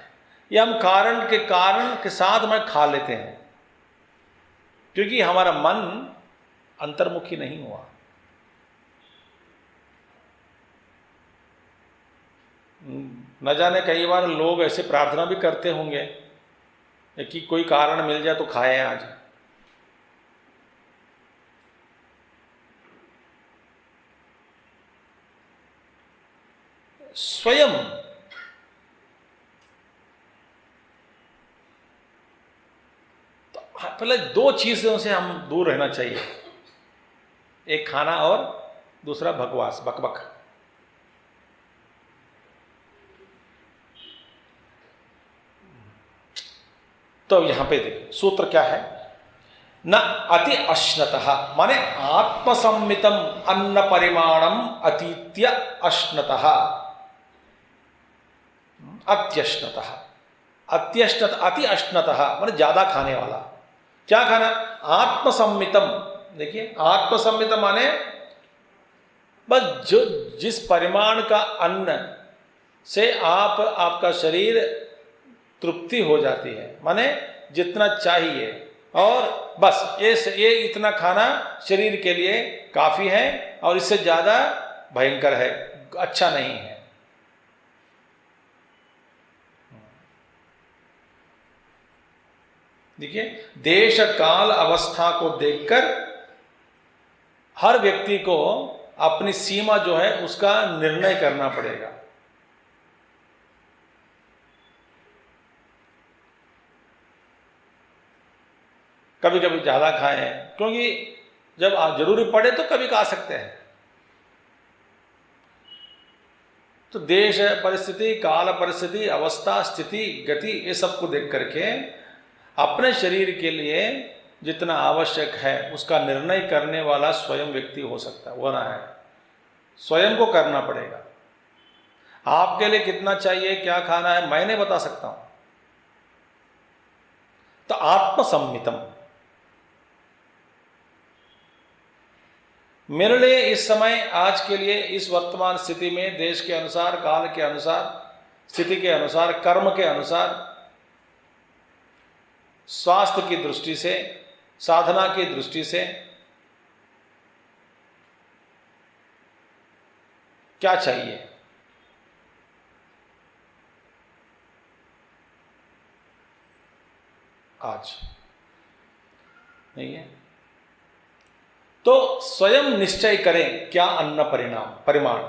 Speaker 1: ये हम कारण के साथ में खा लेते हैं, क्योंकि हमारा मन अंतर्मुखी नहीं हुआ। न जाने कई बार लोग ऐसे प्रार्थना भी करते होंगे कि कोई कारण मिल जाए तो खाएं आज। स्वयं तो पहले दो चीजों से हम दूर रहना चाहिए, एक खाना और दूसरा बकवास, बकबक। तो यहां पे देखिए सूत्र क्या है, न अति अश्नतः माने आत्मसम्मितम अन्न परिमाणम अतीत्य अश्नतः, अत्यश्नतः, अत्यश्नत अति अश्नतः माने ज्यादा खाने वाला। क्या खाना? आत्मसम्मितम। देखिए आत्मसम्मितम माने बस जो जिस परिमाण का अन्न से आपका शरीर तृप्ति हो जाती है, माने जितना चाहिए और बस ये इतना खाना शरीर के लिए काफी है और इससे ज्यादा भयंकर है, अच्छा नहीं है। देखिए देश काल अवस्था को देखकर हर व्यक्ति को अपनी सीमा जो है उसका निर्णय करना पड़ेगा। कभी कभी ज्यादा खाएं, क्योंकि जब आप जरूरी पड़े तो कभी खा सकते हैं। तो देश परिस्थिति, काल परिस्थिति, अवस्था, स्थिति, गति, ये सब को देख करके अपने शरीर के लिए जितना आवश्यक है उसका निर्णय करने वाला स्वयं व्यक्ति हो सकता है, होना है, स्वयं को करना पड़ेगा। आपके लिए कितना चाहिए, क्या खाना है, मैं नहीं बता सकता हूं। तो आत्मसम्मितम, मेरे लिए इस समय, आज के लिए, इस वर्तमान स्थिति में देश के अनुसार, काल के अनुसार, स्थिति के अनुसार, कर्म के अनुसार, स्वास्थ्य की दृष्टि से, साधना की दृष्टि से क्या चाहिए? आज नहीं है तो स्वयं निश्चय करें क्या अन्न परिमाण।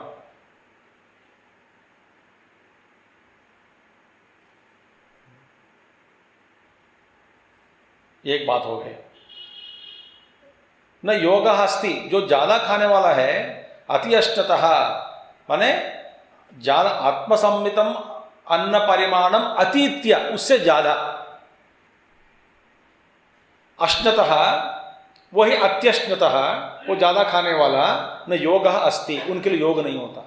Speaker 1: एक बात हो गई। न योग अस्ति, जो ज्यादा खाने वाला है, अति अष्टतः माने ज्यादा, आत्मसम्मितम अन्न परिमाणम अतीत्य, उससे ज्यादा, अष्टतः वही अत्यष्टतः, वो ज्यादा खाने वाला, न योग अस्ति, उनके लिए योग नहीं होता।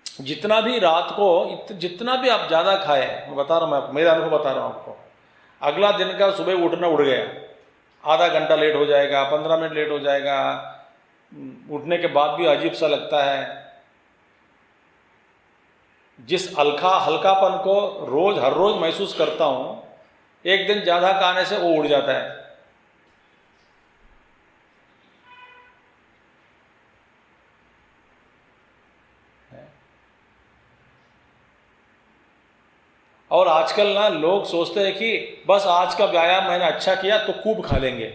Speaker 1: जितना भी रात को जितना भी आप ज्यादा खाए, मैं बता रहा हूं, मैं मेरा अनुभव बता रहा हूं आपको, अगला दिन का सुबह उठना उड़ गया, आधा घंटा लेट हो जाएगा, 15 मिनट लेट हो जाएगा, उठने के बाद भी अजीब सा लगता है। जिस हल्कापन को हर रोज महसूस करता हूं, एक दिन ज्यादा खाने से वो उड़ जाता है। और आजकल ना लोग सोचते हैं कि बस आज का व्यायाम मैंने अच्छा किया तो खूब खा लेंगे।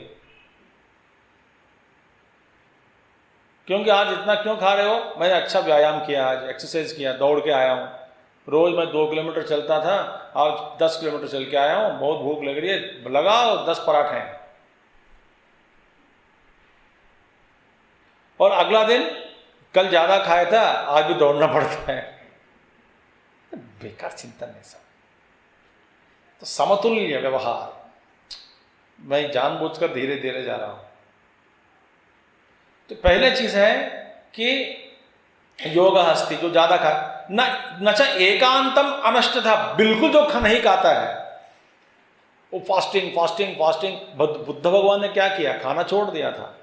Speaker 1: क्योंकि आज इतना क्यों खा रहे हो? मैंने अच्छा व्यायाम किया, आज एक्सरसाइज किया, दौड़ के आया हूं। रोज मैं 2 किलोमीटर चलता था, आज 10 किलोमीटर चल के आया हूं, बहुत भूख लग रही है, लगाओ 10 पराठे। और अगला दिन कल ज्यादा खाया था, आज भी दौड़ना पड़ता है। बेकार चिंतन है सब। तो समतुल्य व्यवहार, मैं जानबूझकर धीरे धीरे जा रहा हूं। तो पहले चीज है कि योग अस्ति, जो ज्यादा खा, न च एकांतम अनष्ट था, बिल्कुल जो नहीं खाता है वो फास्टिंग फास्टिंग फास्टिंग। बुद्ध भगवान ने क्या किया? खाना छोड़ दिया था।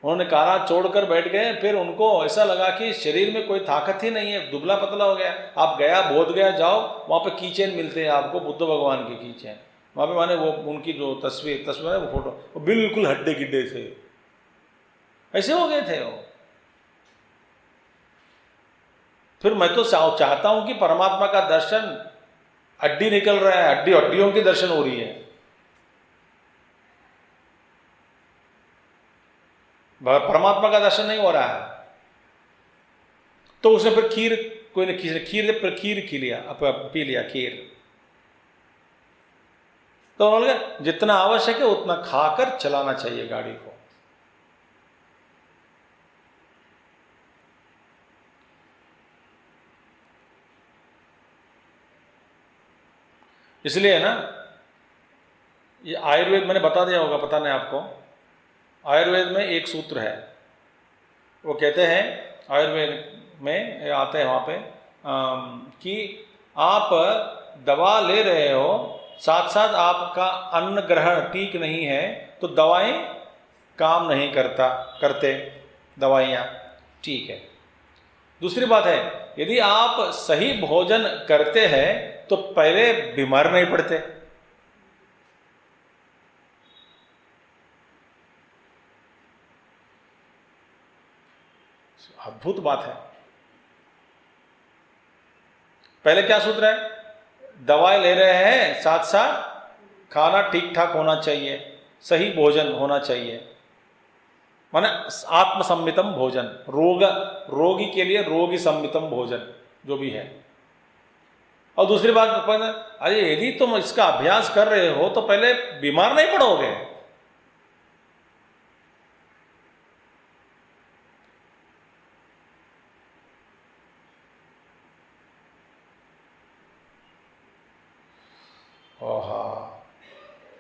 Speaker 1: उन्होंने खाना छोड़कर बैठ गए, फिर उनको ऐसा लगा कि शरीर में कोई ताकत ही नहीं है, दुबला पतला हो गया। आप बोध गया जाओ, वहां पे कीचेन मिलते हैं आपको, बुद्ध भगवान की कीचेन, वहां पे माने वो उनकी जो तस्वीर है, वो फोटो, वो बिल्कुल हड्डे गिड्डे से। ऐसे हो गए थे वो। फिर मैं तो चाहता हूं कि परमात्मा का दर्शन, हड्डी निकल रहा है, हड्डी हड्डियों की दर्शन हो रही है, परमात्मा का दर्शन नहीं हो रहा है। तो उसने फिर खीर, कोई ने खीर पी लिया खीर। तो उन्होंने कहा जितना आवश्यक है उतना खाकर चलाना चाहिए गाड़ी को। इसलिए ना, ये आयुर्वेद मैंने बता दिया होगा, पता नहीं आपको, आयुर्वेद में एक सूत्र है, वो कहते हैं, आयुर्वेद में आते हैं वहाँ पे कि आप दवा ले रहे हो, साथ साथ आपका अन्न ग्रहण ठीक नहीं है तो दवाएं काम नहीं करते दवाइयाँ, ठीक है। दूसरी बात है, यदि आप सही भोजन करते हैं तो पहले बीमार नहीं पड़ते। अद्भुत बात है। पहले क्या सूत्र है, दवाई ले रहे हैं, साथ साथ खाना ठीक ठाक होना चाहिए, सही भोजन होना चाहिए, माने आत्मसम्मितम भोजन, रोगी के लिए रोगी सम्मितम भोजन जो भी है। और दूसरी बात, अरे यदि तुम इसका अभ्यास कर रहे हो तो पहले बीमार नहीं पड़ोगे।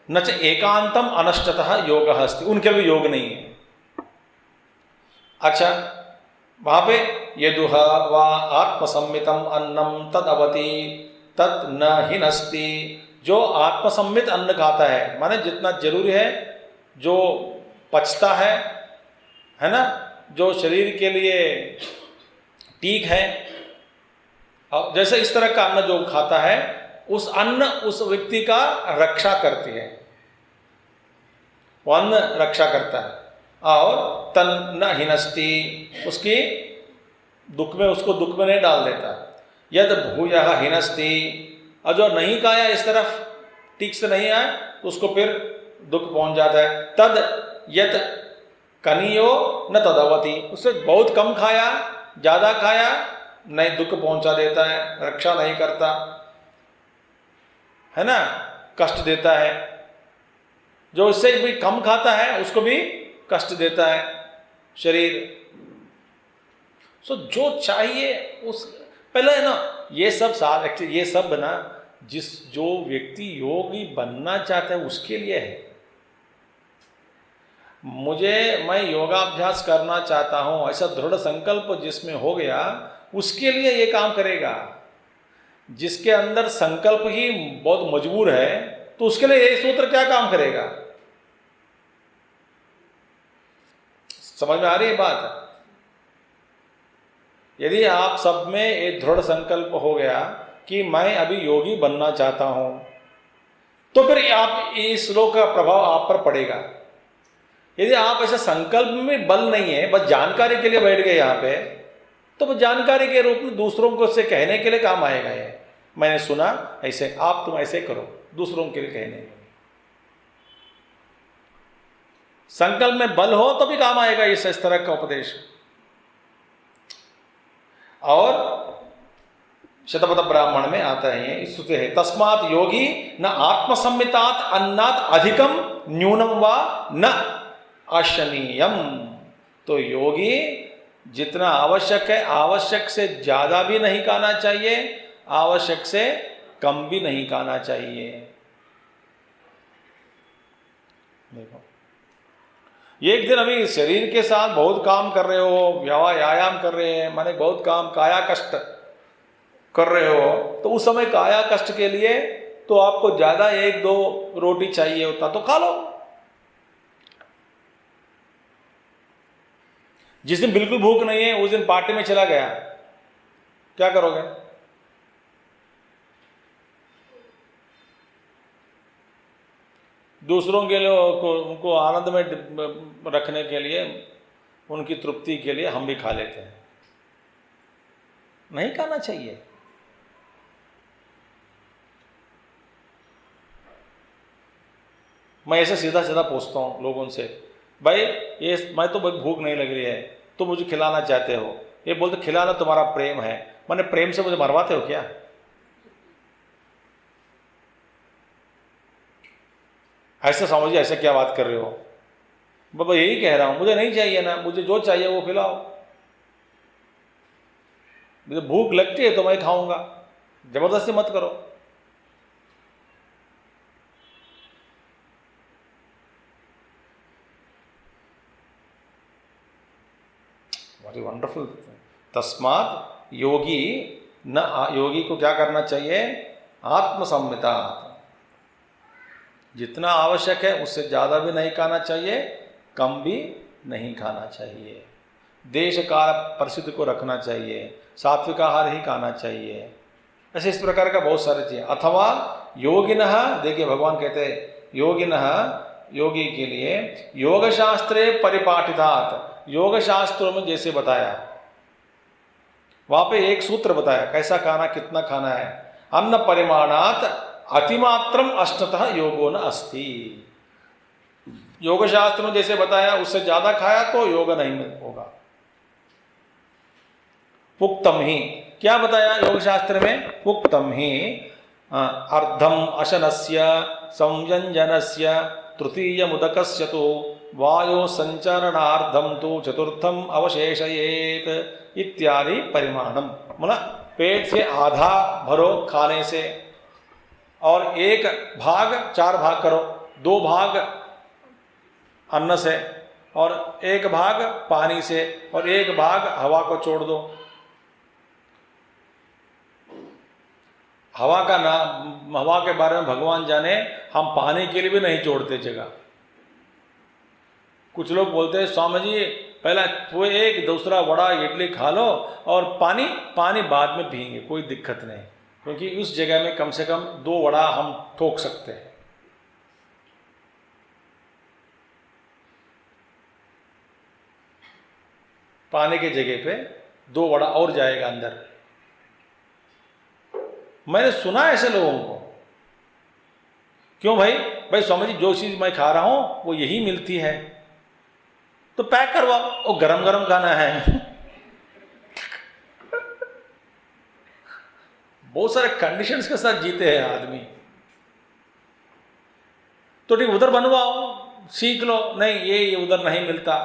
Speaker 1: न च एकांतम अनष्टतः योगः अस्ति, उनके लिए योग नहीं है। अच्छा, वहां पे यदुह वा आत्मसम्मितम अन्नम तदवति तत् न हिनस्ति, जो आत्मसम्मित अन्न खाता है, माने जितना जरूरी है, जो पचता है ना, जो शरीर के लिए ठीक है, और जैसे इस तरह का अन्न जो खाता है, उस अन्न उस व्यक्ति का रक्षा करती है, वो अन्न रक्षा करता है। और तन न हिनस्ति, उसकी उसको दुख में नहीं डाल देता। यद भूयः हिनस्ति, और जो नहीं खाया इस तरफ ठीक से नहीं आया तो उसको फिर दुख पहुंच जाता है। तद यत कनियो न तदवति, उससे बहुत कम खाया, ज्यादा खाया, नहीं दुख पहुंचा देता है, रक्षा नहीं करता है ना, कष्ट देता है। जो इससे भी कम खाता है उसको भी कष्ट देता है शरीर। सो जो चाहिए उस पहले है ना, ये सब ना, जो व्यक्ति योगी बनना चाहता है उसके लिए है। मैं योगाभ्यास करना चाहता हूं, ऐसा दृढ़ संकल्प जिसमें हो गया, उसके लिए ये काम करेगा। जिसके अंदर संकल्प ही बहुत मजबूर है तो उसके लिए ये सूत्र क्या काम करेगा। समझ में आ रही है बात? यदि आप सब में एक दृढ़ संकल्प हो गया कि मैं अभी योगी बनना चाहता हूं, तो फिर आप इस श्लोक का प्रभाव आप पर पड़ेगा। यदि आप ऐसे संकल्प में बल नहीं है, बस जानकारी के लिए बैठ गए यहां पे, तो वो जानकारी के रूप में दूसरों को से कहने के लिए काम आएगा। ये मैंने सुना ऐसे, आप तुम ऐसे करो, दूसरों के लिए कहने के। संकल्प में बल हो तो भी काम आएगा इस तरह का उपदेश। और शतपथ ब्राह्मण में आता है, इससे है तस्मात् योगी न आत्मसम्मितात् अन्नात् अधिकम न्यूनम वा न आशनीयम। तो योगी जितना आवश्यक है, आवश्यक से ज्यादा भी नहीं खाना चाहिए, आवश्यक से कम भी नहीं खाना चाहिए। देखो, एक दिन अभी शरीर के साथ बहुत काम कर रहे हो, व्यायाम कर रहे हैं, माने बहुत काम काया कष्ट कर रहे हो, तो उस समय काया कष्ट के लिए तो आपको ज्यादा 1-2 रोटी चाहिए होता तो खा लो। जिस दिन बिल्कुल भूख नहीं है, उस दिन पार्टी में चला गया, क्या करोगे? दूसरों के लिए उनको आनंद में रखने के लिए उनकी तृप्ति के लिए हम भी खा लेते हैं। नहीं खाना चाहिए। मैं ऐसे सीधा सीधा पूछता हूँ लोगों से, भाई ये मैं तो भाई भूख नहीं लग रही है, तो मुझे खिलाना चाहते हो? ये बोलते खिलाना तुम्हारा प्रेम है। मैंने प्रेम से मुझे मरवाते हो क्या? ऐसे समझिए, ऐसे क्या बात कर रहे हो? बाबा यही कह रहा हूं, मुझे नहीं चाहिए ना, मुझे जो चाहिए वो खिलाओ। मुझे भूख लगती है तो मैं खाऊंगा, जबरदस्ती मत करो। Very wonderful. तस्मात योगी न, योगी को क्या करना चाहिए? आत्मसंमिता, जितना आवश्यक है उससे ज़्यादा भी नहीं खाना चाहिए, कम भी नहीं खाना चाहिए। देश काल परिस्थिति को रखना चाहिए, सात्विक आहार ही खाना चाहिए। ऐसे इस प्रकार का बहुत सारे चीज़ें। अथवा योगिनः, देखिए भगवान कहते हैं योगिनः, योगी के लिए योग शास्त्रे परिपाठितात्, योग शास्त्रों में जैसे बताया, वहां पे एक सूत्र बताया कैसा खाना, कितना खाना है। अन्न परिमाणात अतिमात्रम अष्टतः योगो न अस्ति। योग शास्त्र में जैसे बताया उससे ज्यादा खाया तो योग नहीं होगा। उक्तम ही, क्या बताया योग शास्त्र में? उक्तम ही अर्धम अशनस्य संयंजनस्य तृतीय मुदकस्य तो वायो संचरणार्धम तो चतुर्थम अवशेषयेत इत्यादि परिमाणम। मतलब पेट से आधा भरो खाने से, और एक भाग 4 भाग करो, 2 भाग अन्न से, और 1 भाग पानी से, और 1 भाग हवा को छोड़ दो। हवा का नाम, हवा के बारे में भगवान जाने, हम पानी के लिए भी नहीं छोड़ते जगह। कुछ लोग बोलते हैं स्वामी जी पहला वो एक दूसरा वड़ा इडली खा लो और पानी बाद में पिएंगे, कोई दिक्कत नहीं, क्योंकि उस जगह में कम से कम 2 वड़ा हम ठोक सकते हैं। पानी के जगह पे 2 वड़ा और जाएगा अंदर। मैंने सुना ऐसे लोगों को। क्यों भाई? भाई स्वामी जी जो चीज मैं खा रहा हूं वो यही मिलती है, तो पैक करवाओ, वो गरम गरम खाना है। बहुत सारे कंडीशंस के साथ जीते हैं आदमी। तो ठीक उधर बनवाओ, सीख लो, नहीं ये उधर नहीं मिलता।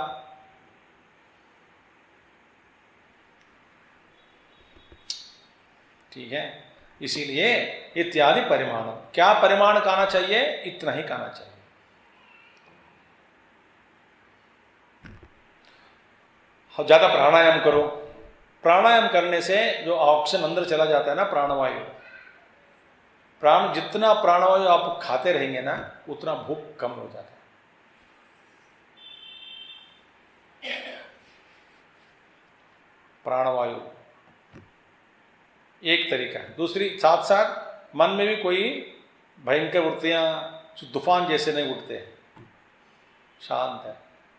Speaker 1: ठीक है, इसीलिए इत्यादि परिमाण। क्या परिमाण खाना चाहिए? इतना ही खाना चाहिए। ज्यादा प्राणायाम करो। प्राणायाम करने से जो ऑक्सीजन अंदर चला जाता है ना, प्राणवायु, जितना प्राणवायु आप खाते रहेंगे ना उतना भूख कम हो जाता है। प्राणवायु एक तरीका है। दूसरी, साथ साथ मन में भी कोई भयंकर वृत्तियां तूफान जैसे नहीं उठते हैं, शांत है,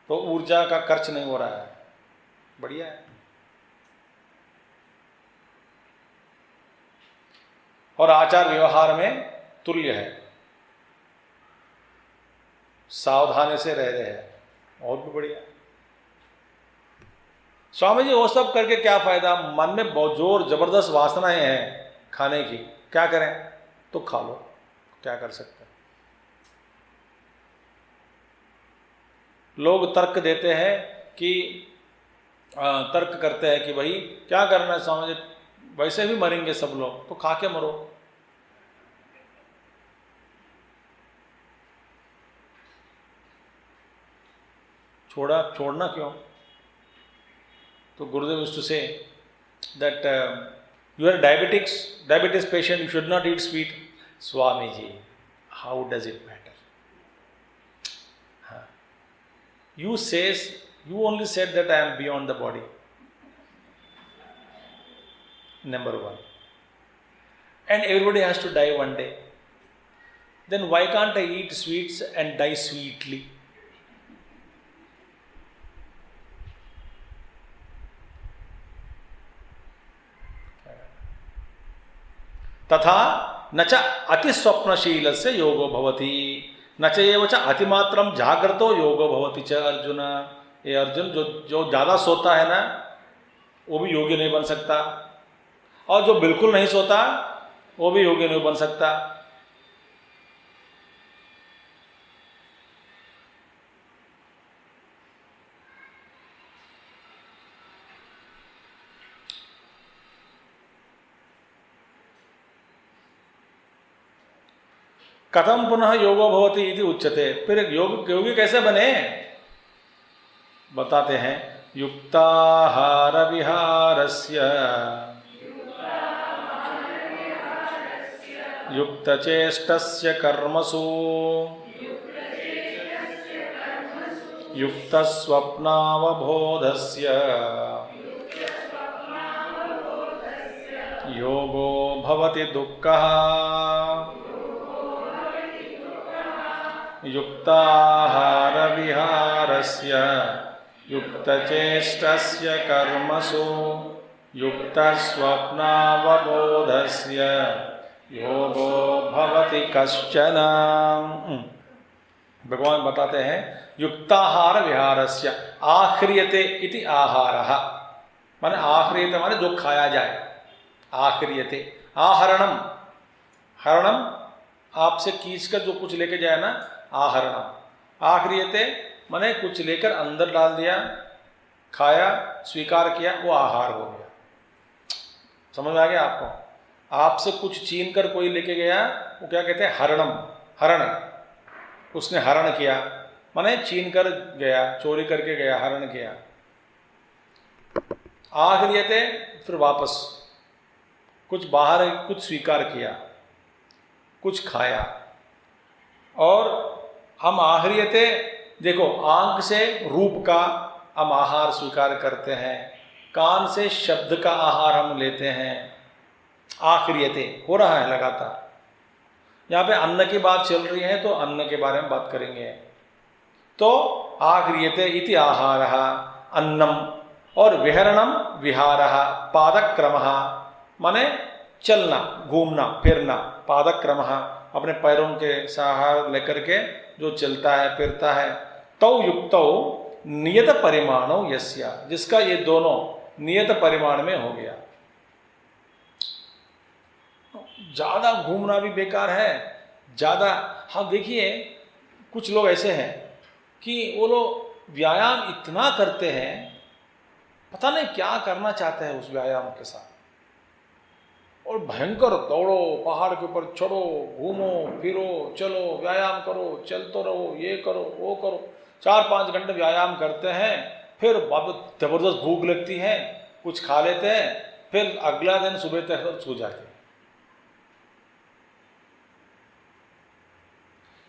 Speaker 1: तो ऊर्जा का खर्च नहीं हो रहा है, बढ़िया है। और आचार व्यवहार में तुल्य है, सावधानी से रह रहे हैं, और भी बढ़िया। स्वामी जी वो सब करके क्या फायदा? मन में बहुत जोर जबरदस्त वासनाएं हैं खाने की, क्या करें? तो खा लो, क्या कर सकते हैं। लोग तर्क देते हैं कि तर्क करते हैं कि भाई क्या करना है स्वामी जी, वैसे भी मरेंगे सब लोग, तो खा के मरो। छोड़ना क्यों? तो गुरुदेव used to say that you are diabetes patient, you should not eat sweet. Swamiji, how does it matter? You only said that I am beyond the body. Number 1. And everybody has to die one day. Then why can't I eat sweets and die sweetly? तथा न च अति स्वप्नशीलस्य योगो भवति न च एव च अतिमात्रम जागृतो योगो भवति च अर्जुन। ये अर्जुन, जो जो ज़्यादा सोता है ना वो भी योगी नहीं बन सकता, और जो बिल्कुल नहीं सोता वो भी योगी नहीं बन सकता। कथम पुनः योगो भवति इति उच्यते। फिर योगी कैसे बने, बताते हैं। युक्ताहार विहारस्य युक्तचेष्टस्य कर्मसु युक्तस्वप्नावबोधस्य योगो भवति दुःखः युक्ताहार विहारस्य युक्तचेष्टस्य कर्मसु युक्तस्वप्नावबोधस्य योगो भवति कश्चन। भगवान बताते हैं युक्ताहार विहारस्य आह्रियते इति आहारः, माने आह्रियते माने जो खाया जाए, आह्रियते आहरणम, हरणम आपसे खींच कर जो कुछ लेके जाए ना, आहरणम। आह्रियते माने कुछ लेकर अंदर डाल दिया, खाया, स्वीकार किया, वो आहार हो गया। समझ में आ गया आपको? आपसे कुछ छीन कर कोई लेके गया, वो क्या कहते हैं, हरणम, हरण। उसने हरण किया माने छीन कर गया, चोरी करके गया, हरण किया। आह्रियते फिर वापस कुछ बाहर, कुछ स्वीकार किया, कुछ खाया। और हम आह्रियते, देखो आंख से रूप का हम आहार स्वीकार करते हैं, कान से शब्द का आहार हम लेते हैं। आह्रियते हो रहा है लगातार। यहाँ पे अन्न की बात चल रही है तो अन्न के बारे में बात करेंगे। तो आह्रियते इति आहारः अन्नम, और विहरणम विहारः पादक्रमः, माने चलना, घूमना, फिरना। पादक्रमः अपने पैरों के सहारा लेकर के जो चलता है, फिरता है। तौ युक्तौ नियत परिमाणो यस्य, जिसका ये दोनों नियत परिमाण में हो गया। ज़्यादा घूमना भी बेकार है, ज़्यादा। हाँ देखिए, कुछ लोग ऐसे हैं कि वो लोग व्यायाम इतना करते हैं, पता नहीं क्या करना चाहते हैं उस व्यायाम के साथ, और भयंकर दौड़ो, पहाड़ के ऊपर चढ़ो, घूमो फिरो, चलो, व्यायाम करो, चलते रहो, ये करो वो करो। 4-5 घंटे व्यायाम करते हैं, फिर जबरदस्त भूख लगती है, कुछ खा लेते हैं, फिर अगला दिन सुबह तक सो जाते हैं।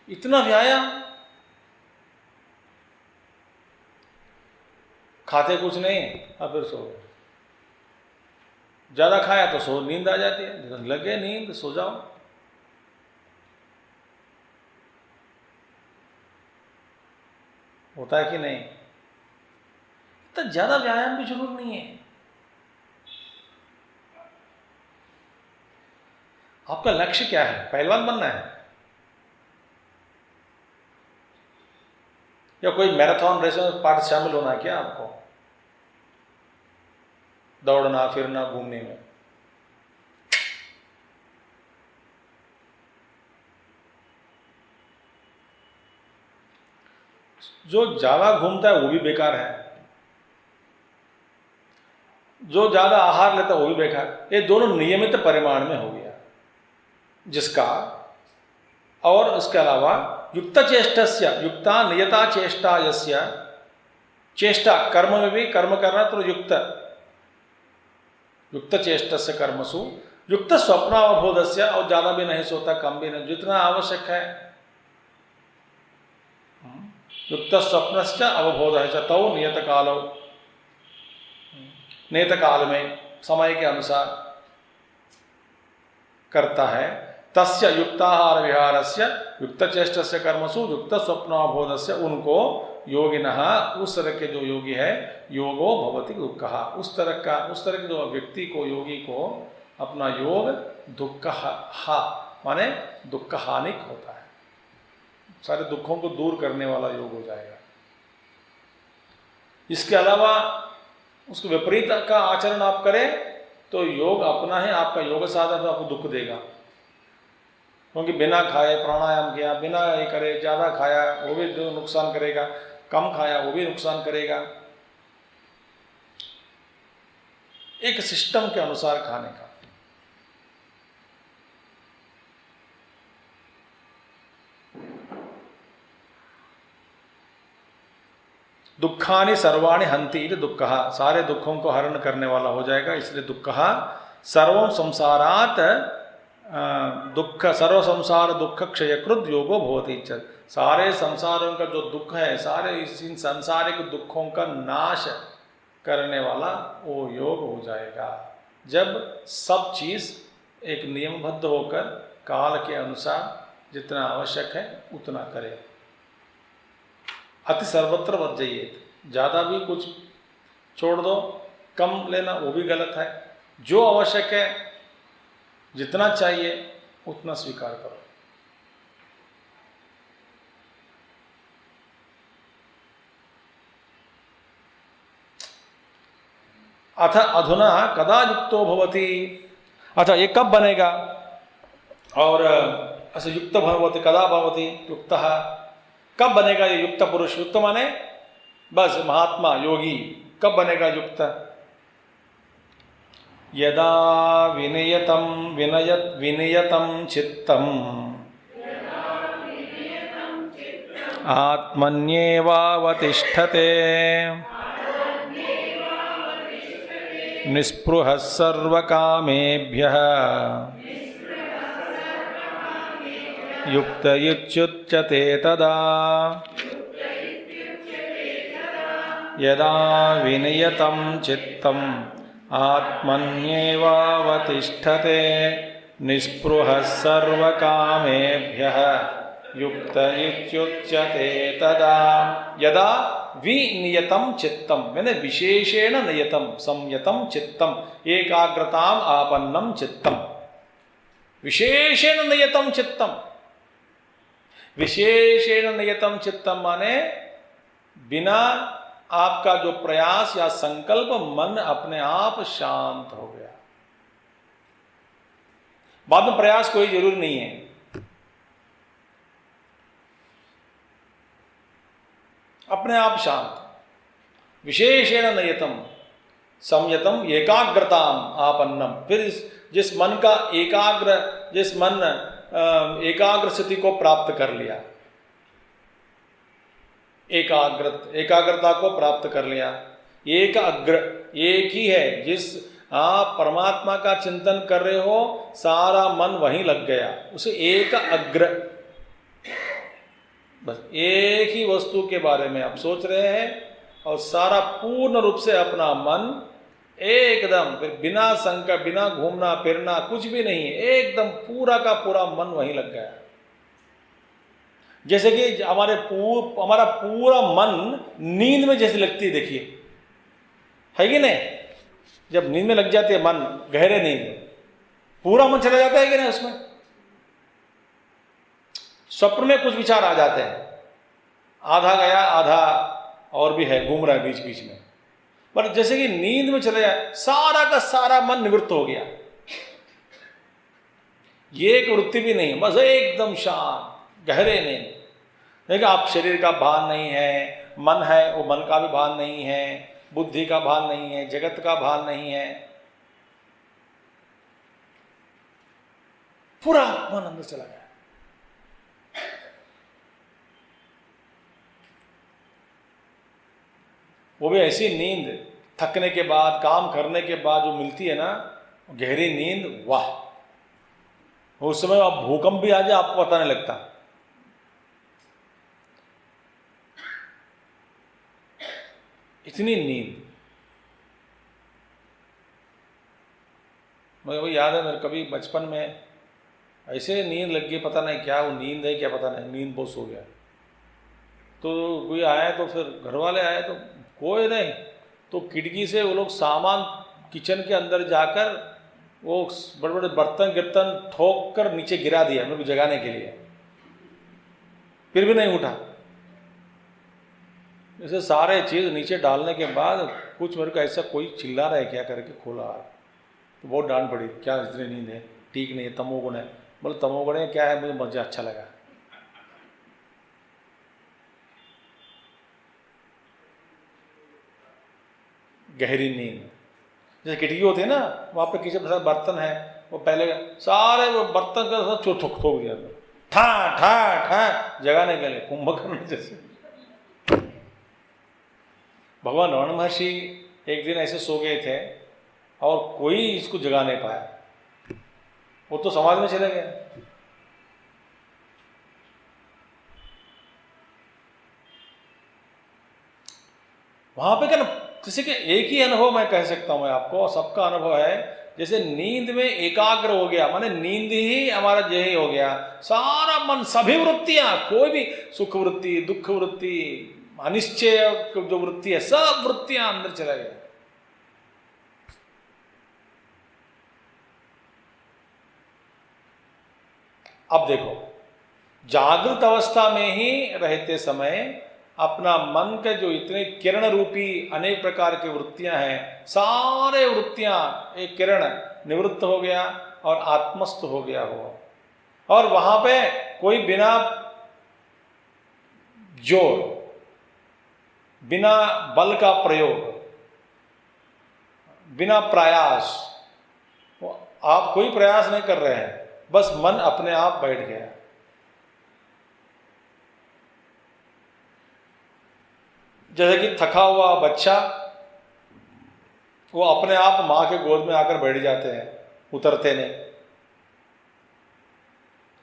Speaker 1: इतना व्यायाम, खाते कुछ नहीं और फिर सो गए। ज़्यादा खाया तो सो नींद आ जाती है, लगे नींद सो जाओ। होता है कि नहीं? तो ज़्यादा व्यायाम भी जरूर नहीं है। आपका लक्ष्य क्या है? पहलवान बनना है या कोई मैराथन रेस में पार्ट शामिल होना है क्या आपको? दौड़ना, फिरना, घूमने में। जो ज्यादा घूमता है वो भी बेकार है, जो ज्यादा आहार लेता है वो भी बेकार। ये दोनों नियमित परिमाण में हो गया जिसका। और इसके अलावा युक्त चेष्टस्य, युक्ता नियता चेष्टा यस्य, चेष्टा कर्म में भी कर्म करना तो युक्त चेष्टस्य कर्मसु युक्त स्वप्नावबोधस्य, और ज्यादा भी नहीं सोता, कम भी नहीं, जितना आवश्यक है। युक्त स्वप्नस्य अवबोधः च तौ नियत कालो, नियत काल में समय के अनुसार करता है। तस्य युक्ताहार विहारस्य युक्त चेष्टस्य कर्मसु युक्त स्वप्नावबोधस्य, उनको योगिनः, उस तरह के जो योगी है, योगो भवति दुःखः, उस तरह के जो व्यक्ति को, योगी को अपना योग दुख हा माने दुख हानिक होता है, सारे दुखों को दूर करने वाला योग हो जाएगा। इसके अलावा उसके विपरीत का आचरण आप करें तो योग अपना है, आपका योग साधन तो आपको दुख देगा, क्योंकि बिना खाए प्राणायाम किया, बिना ये करे, ज़्यादा खाया वो भी नुकसान करेगा, कम खाया वो भी नुकसान करेगा। एक सिस्टम के अनुसार खाने का। दुखानि सर्वाणि हंति इति दुःखः, सारे दुखों को हरण करने वाला हो जाएगा, इसलिए दुःखः सर्वं संसारात् दुख सर्व संसार दुख क्षयकृत योगो भवति च, सारे संसारों का जो दुख है, सारे इन सांसारिक दुखों का नाश करने वाला वो योग हो जाएगा, जब सब चीज़ एक नियमबद्ध होकर काल के अनुसार जितना आवश्यक है उतना करे। अति सर्वत्र वर्जयेत, ज़्यादा भी कुछ छोड़ दो, कम लेना वो भी गलत है। जो आवश्यक है, जितना चाहिए उतना स्वीकार करो। अथ अधुना कदा युक्तो भवति, अच्छा ये कब बनेगा, और ऐसे युक्त भवति कदा भवति युक्तः, कब बनेगा ये युक्त पुरुष। युक्त माने बस महात्मा योगी, कब बनेगा युक्त। यदा विनयतं चित्तम् आत्मन्येवावतिष्ठते निस्पृहः सर्वकामेभ्यः युक्त इत्युच्यते तदा। यदा विनयतं चित्तम् आत्मन्येवावतिष्ठते निस्पृहः सर्वकामेभ्यः युक्त इत्युच्यते तदा। यदा विनियतं चित्तम मैंने विशेषेण नियतम संयतम चित्तम एकाग्रताम आपन्नम चित्तम, विशेषेण नियतम चित्तम, विशेषेण नियतम चित्तम माने बिना आपका जो प्रयास या संकल्प मन अपने आप शांत हो गया। बाद में प्रयास कोई जरूरी नहीं है, अपने आप शांत। विशेषेण नियतम संयतम एकाग्रताम आपन्नम, फिर जिस मन का एकाग्र स्थिति को प्राप्त कर लिया, एकाग्रता को प्राप्त कर लिया। एक ही है, जिस आप परमात्मा का चिंतन कर रहे हो सारा मन वहीं लग गया, उसे एक अग्र, बस एक ही वस्तु के बारे में आप सोच रहे हैं और सारा पूर्ण रूप से अपना मन एकदम, फिर बिना संकट, बिना घूमना फिरना कुछ भी नहीं है, एकदम पूरा का पूरा मन वहीं लग गया। जैसे कि हमारा पूरा मन नींद में जैसे लगती है, देखिए है कि नहीं। जब नींद में लग जाती है मन, गहरे नींद में पूरा मन चला जाता है कि नहीं, उसमें स्वप्न में कुछ विचार आ जाते हैं, आधा गया आधा और भी है, घूम रहा है बीच बीच में, पर जैसे कि नींद में चले जाए सारा का सारा मन निवृत्त हो गया, ये एक वृत्ति भी नहीं, बस एकदम शांत गहरे नींद। देखिए आप शरीर का भान नहीं है, मन है वो मन का भी भान नहीं है, बुद्धि का भान नहीं है, जगत का भान नहीं है, पूरा मन अंदर चला गया। वो भी ऐसी नींद थकने के बाद, काम करने के बाद जो मिलती है ना, गहरी नींद, वाह। उस समय आप भूकंप भी आ जाए आपको पता नहीं लगता। इतनी नींद, मुझे वो याद है, मेरे कभी बचपन में ऐसे नींद लग गई, पता नहीं क्या वो नींद है क्या पता नहीं, नींद बहुत सो गया। तो कोई आया, तो फिर घर वाले आए तो कोई नहीं, तो खिड़की से वो लोग सामान किचन के अंदर जाकर वो बड़े बड़े बर्तन गिर्तन ठोक कर नीचे गिरा दिया मेरे को जगाने के लिए, फिर भी नहीं उठा। इसे सारे चीज़ नीचे डालने के बाद कुछ मेरे को ऐसा कोई चिल्ला रहा है क्या करके खोला, तो बहुत डांट पड़ी, क्या इतनी नींद है, ठीक नहीं है, तमोगुण है। बोले तमोगुण है क्या है, मुझे मजा अच्छा लगा। गहरी नींद, जैसे किटकी होती है ना, वहाँ पे किसी के बर्तन है, वो पहले सारे वो बर्तन का सब थोक दिया, ठा ठा ठा जगाने के लिए, कुंभकर्ण जैसे। भगवान रमण महर्षि एक दिन ऐसे सो गए थे और कोई इसको जगा नहीं पाया, वो तो समाज में चले गए। वहां पे क्या ना, किसी के एक ही अनुभव मैं कह सकता हूं, मैं आपको सबका अनुभव है, जैसे नींद में एकाग्र हो गया, माने नींद ही हमारा यही हो गया, सारा मन, सभी वृत्तियां, कोई भी सुख वृत्ति, दुख वृत्ति, अनिश्चय जो वृत्ति है, सब वृत्तियां अंदर चला गया। अब देखो, जागृत अवस्था में ही रहते समय अपना मन के जो इतने किरण रूपी अनेक प्रकार की वृत्तियां हैं, सारे वृत्तियां एक किरण निवृत्त हो गया और आत्मस्थ हो गया हो, और वहां पे कोई बिना जोर, बिना बल का प्रयोग, बिना प्रयास, आप कोई प्रयास नहीं कर रहे हैं, बस मन अपने आप बैठ गया। जैसे कि थका हुआ बच्चा, वो अपने आप मां के गोद में आकर बैठ जाते हैं, उतरते नहीं,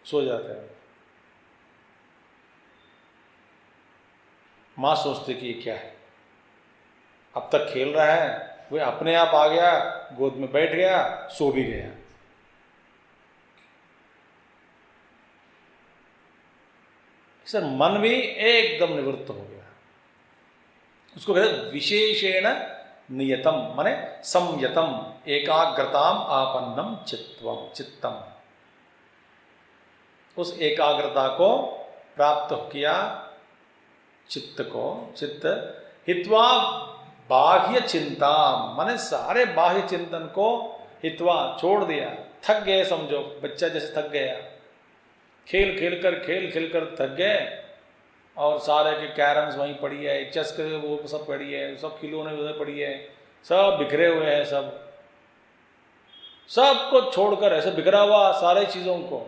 Speaker 1: सो जाते हैं। मां सोचती कि ये क्या है, अब तक खेल रहा है, वो अपने आप आ गया, गोद में बैठ गया, सो भी गया। सर मन भी एकदम निवृत्त हो गया, उसको कहते विशेषेण नियतम, माने संयतम, एकाग्रताम आपन्नम चित्तम। उस एकाग्रता को प्राप्त किया, चित्त को, चित्त हित्वा बाह्य चिंता, माने सारे बाह्य चिंतन को हित्वा छोड़ दिया। थक गए, समझो बच्चा जैसे थक गया, खेल खेल कर थक गए, और सारे के कैरम्स वहीं पड़ी है, चेस के वो सब पड़ी है, सब खिलौने उधर पड़ी है, सब बिखरे हुए हैं, सबको छोड़कर ऐसे बिखरा हुआ सारे चीज़ों को।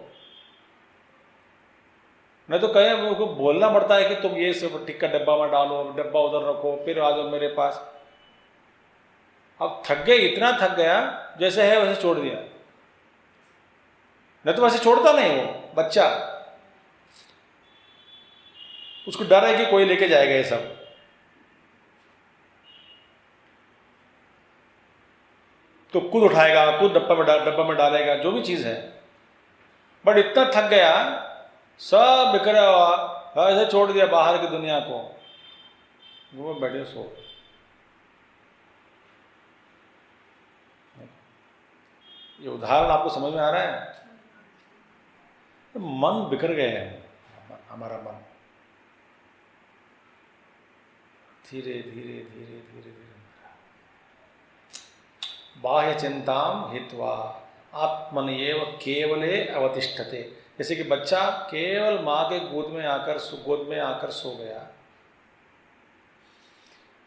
Speaker 1: नहीं तो कहीं उनको बोलना पड़ता है कि तुम ये सब टिक्का डब्बा में डालो, डब्बा उधर रखो, फिर आ जाओ मेरे पास। अब थक गए, इतना थक गया, जैसे है वैसे छोड़ दिया। नहीं तो वैसे छोड़ता नहीं वो बच्चा, उसको डर है कि कोई लेके जाएगा ये सब, तो खुद उठाएगा, खुद डब्बा में डालेगा, जो भी चीज है। बट इतना थक गया, सब बिखरा हुआ ऐसे छोड़ दिया बाहर की दुनिया को, वो बैठे सो। ये उदाहरण आपको समझ में आ रहा है? तो मन बिखर गए हैं, हमारा मन धीरे धीरे धीरे धीरे धीरे बाह्य चिंताम हित्वा आत्मनिएव केवले अवतिष्ठते। जैसे कि बच्चा केवल माँ के गोद में आकर सो गया,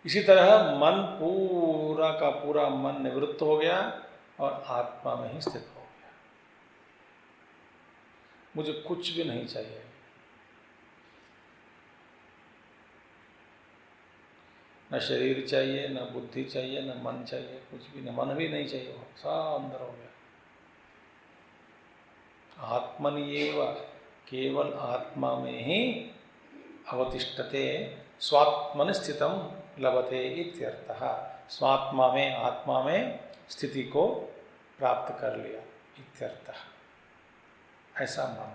Speaker 1: इसी तरह मन पूरा का पूरा मन निवृत्त हो गया और आत्मा में ही स्थित हो गया। मुझे कुछ भी नहीं चाहिए, न शरीर चाहिए, न बुद्धि चाहिए, न मन चाहिए, कुछ भी, न मन भी नहीं चाहिए, वो सब अंदर हो गया। आत्मनिएव, केवल आत्मा में ही अवतिष्ठते, स्वात्मनि स्थितम लभते इत्यर्थः। स्वात्मा में, आत्मा में स्थिति को प्राप्त कर लिया इत्यर्थः, ऐसा मन।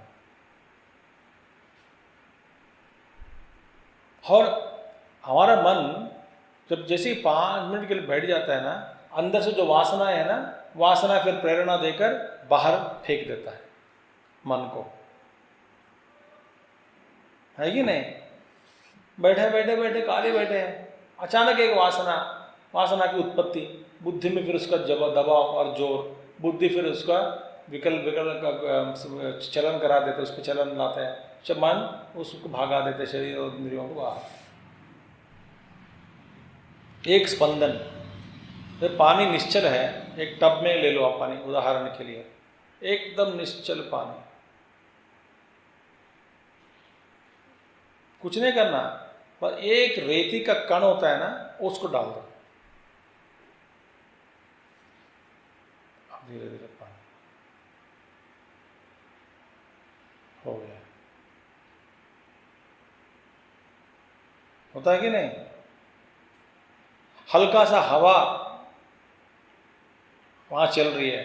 Speaker 1: और हमारा मन जब जैसे ही 5 मिनट के लिए बैठ जाता है ना, अंदर से जो वासनाएं है ना, वासना फिर प्रेरणा देकर बाहर फेंक देता है मन को, है कि नहीं? बैठे बैठे बैठे काले बैठे हैं, अचानक एक वासना की उत्पत्ति, बुद्धि में फिर उसका दबाव और जोर, बुद्धि फिर उसका विकल का चलन करा देते, उस पर चलन लाते हैं, जब मन उसको भागा देते शरीर और इंद्रियों को बाहर। एक स्पंदन, जब पानी निश्चल है, एक टब में ले लो आप पानी उदाहरण के लिए, एकदम निश्चल पानी, कुछ नहीं करना, पर एक रेती का कण होता है ना, उसको डाल दो, अब धीरे धीरे पानी हो गया। होता है कि नहीं? हल्का सा हवा वहां चल रही है,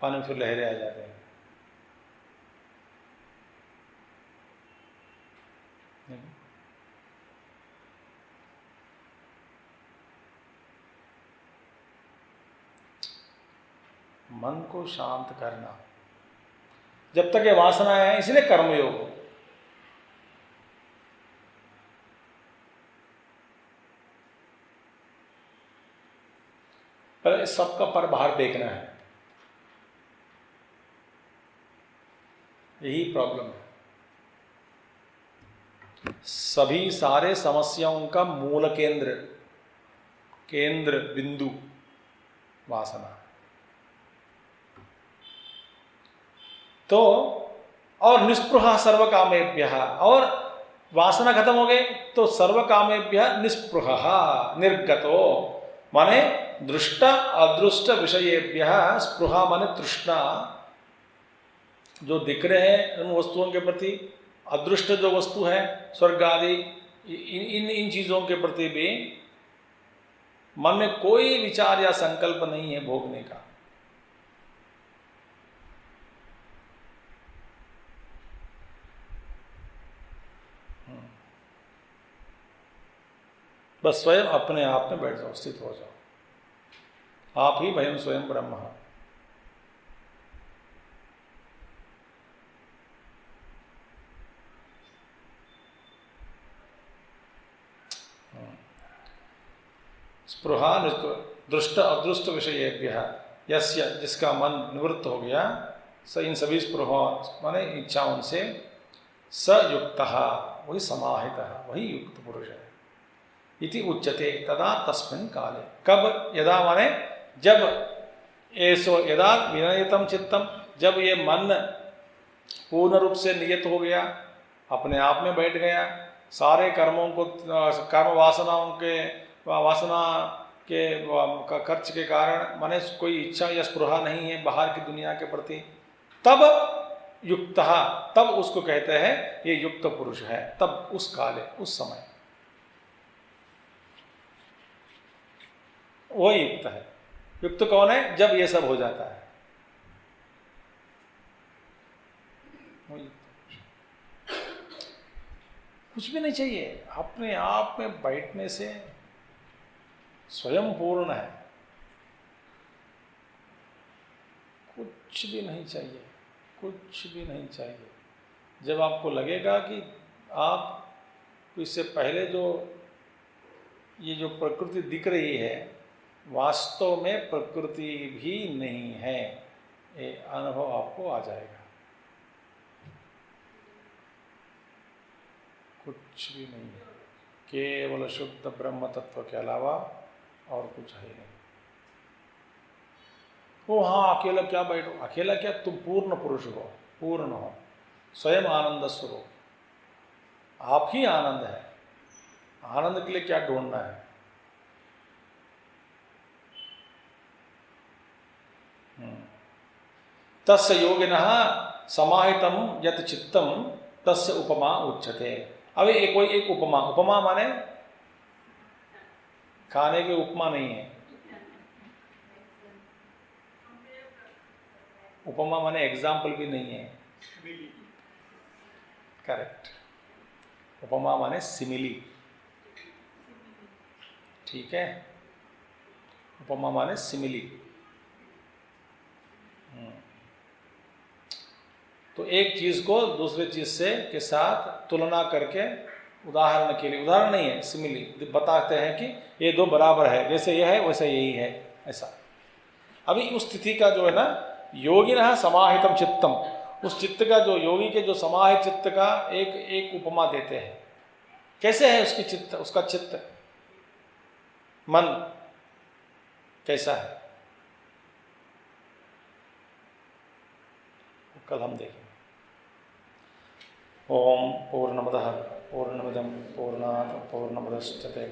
Speaker 1: पानी में फिर लहरें आ जाते हैं। मन को शांत करना, जब तक ये वासना है, इसलिए कर्मयोग। पर सबका पर बाहर फेंकना है, यही प्रॉब्लम है। सभी सारे समस्याओं का मूल केंद्र बिंदु वासना। तो और निस्पृहा सर्व कामेभ्य, और वासना खत्म हो गई तो सर्व कामेभ्य निस्पृहा निर्गतो, माने दृष्ट अदृष्ट विषयेभ्य स्पृहा माने तृष्णा, जो दिख रहे हैं उन वस्तुओं के प्रति, अदृष्ट जो वस्तु है स्वर्ग आदि, इन चीजों के प्रति भी मन में कोई विचार या संकल्प नहीं है भोगने का। बस स्वयं अपने आप में बैठ जाओ, स्थित हो जाओ, आप ही वयम स्वयं ब्रह्म। स्पृहा दृष्ट अदृष्ट विषयेभ्य यस्य, जिसका मन निवृत्त हो गया, स इन सभी स्पृहा माने इच्छाओं से, स युक्तः वही समाहितः, वही युक्त पुरुष है। इति उच्यते तदा तस्मिन् काले, कब? यदा माने जब, ऐसो यदा विनयतम चित्तम, जब ये मन पूर्ण रूप से नियत हो गया, अपने आप में बैठ गया, सारे कर्मों को, कर्म वासना के खर्च के कारण माने कोई इच्छा या स्पृहा नहीं है बाहर की दुनिया के प्रति, तब युक्तः, तब उसको कहते हैं ये युक्त पुरुष है। तब उस काले, उस समय वो युक्त है। युक्त कौन है? जब ये सब हो जाता है, वो युक्त। कुछ भी नहीं चाहिए, अपने आप में बैठने से स्वयं पूर्ण है, कुछ भी नहीं चाहिए, कुछ भी नहीं चाहिए। जब आपको लगेगा कि आप इससे पहले जो ये जो प्रकृति दिख रही है वास्तव में प्रकृति भी नहीं है, ये अनुभव आपको आ जाएगा। कुछ भी नहीं है, केवल शुद्ध ब्रह्म तत्व के अलावा और कुछ है नहीं। वो हाँ अकेला क्या बैठो, अकेला क्या, तुम पूर्ण पुरुष हो, पूर्ण हो, स्वयं आनंद स्वरूप, आप ही आनंद है। आनंद के लिए क्या ढूंढना है? तस्य योगिनः समाहितम यत चित्तम तस्य उपमा उच्यते। अब एक उपमा, उपमा माने खाने के उपमा नहीं है, उपमा माने एग्जाम्पल भी नहीं है, करेक्ट। उपमा माने सिमिली, ठीक है, उपमा माने सिमिली। तो एक चीज को दूसरे चीज से के साथ तुलना करके, उदाहरण के लिए, उदाहरण नहीं है, सिमिली बताते हैं कि ये दो बराबर है, जैसे ये है वैसे यही है, ऐसा। अभी उस स्थिति का जो है ना, योगिनः समाहितम चित्तम, उस चित्त का, जो योगी के जो समाहित चित्त का एक उपमा देते हैं। कैसे है उसकी चित्त, उसका चित्त, मन कैसा है, कल हम देखेंगे। ओम पूर्णमदः पूर्णमिदं पूर्णात् पूर्णमुदच्यते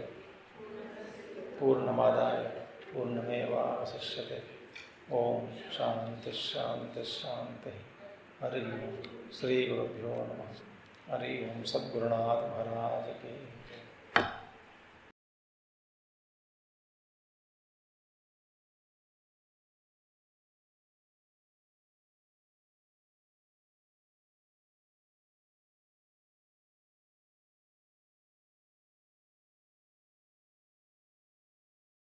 Speaker 1: पूर्णमादाय पूर्णमेवावशिष्यते। ओम शांति शांति शांति। हरि ओम। श्री गुरुभ्यो नमः। हरि ओम। सद्गुरुनाथ महाराज की।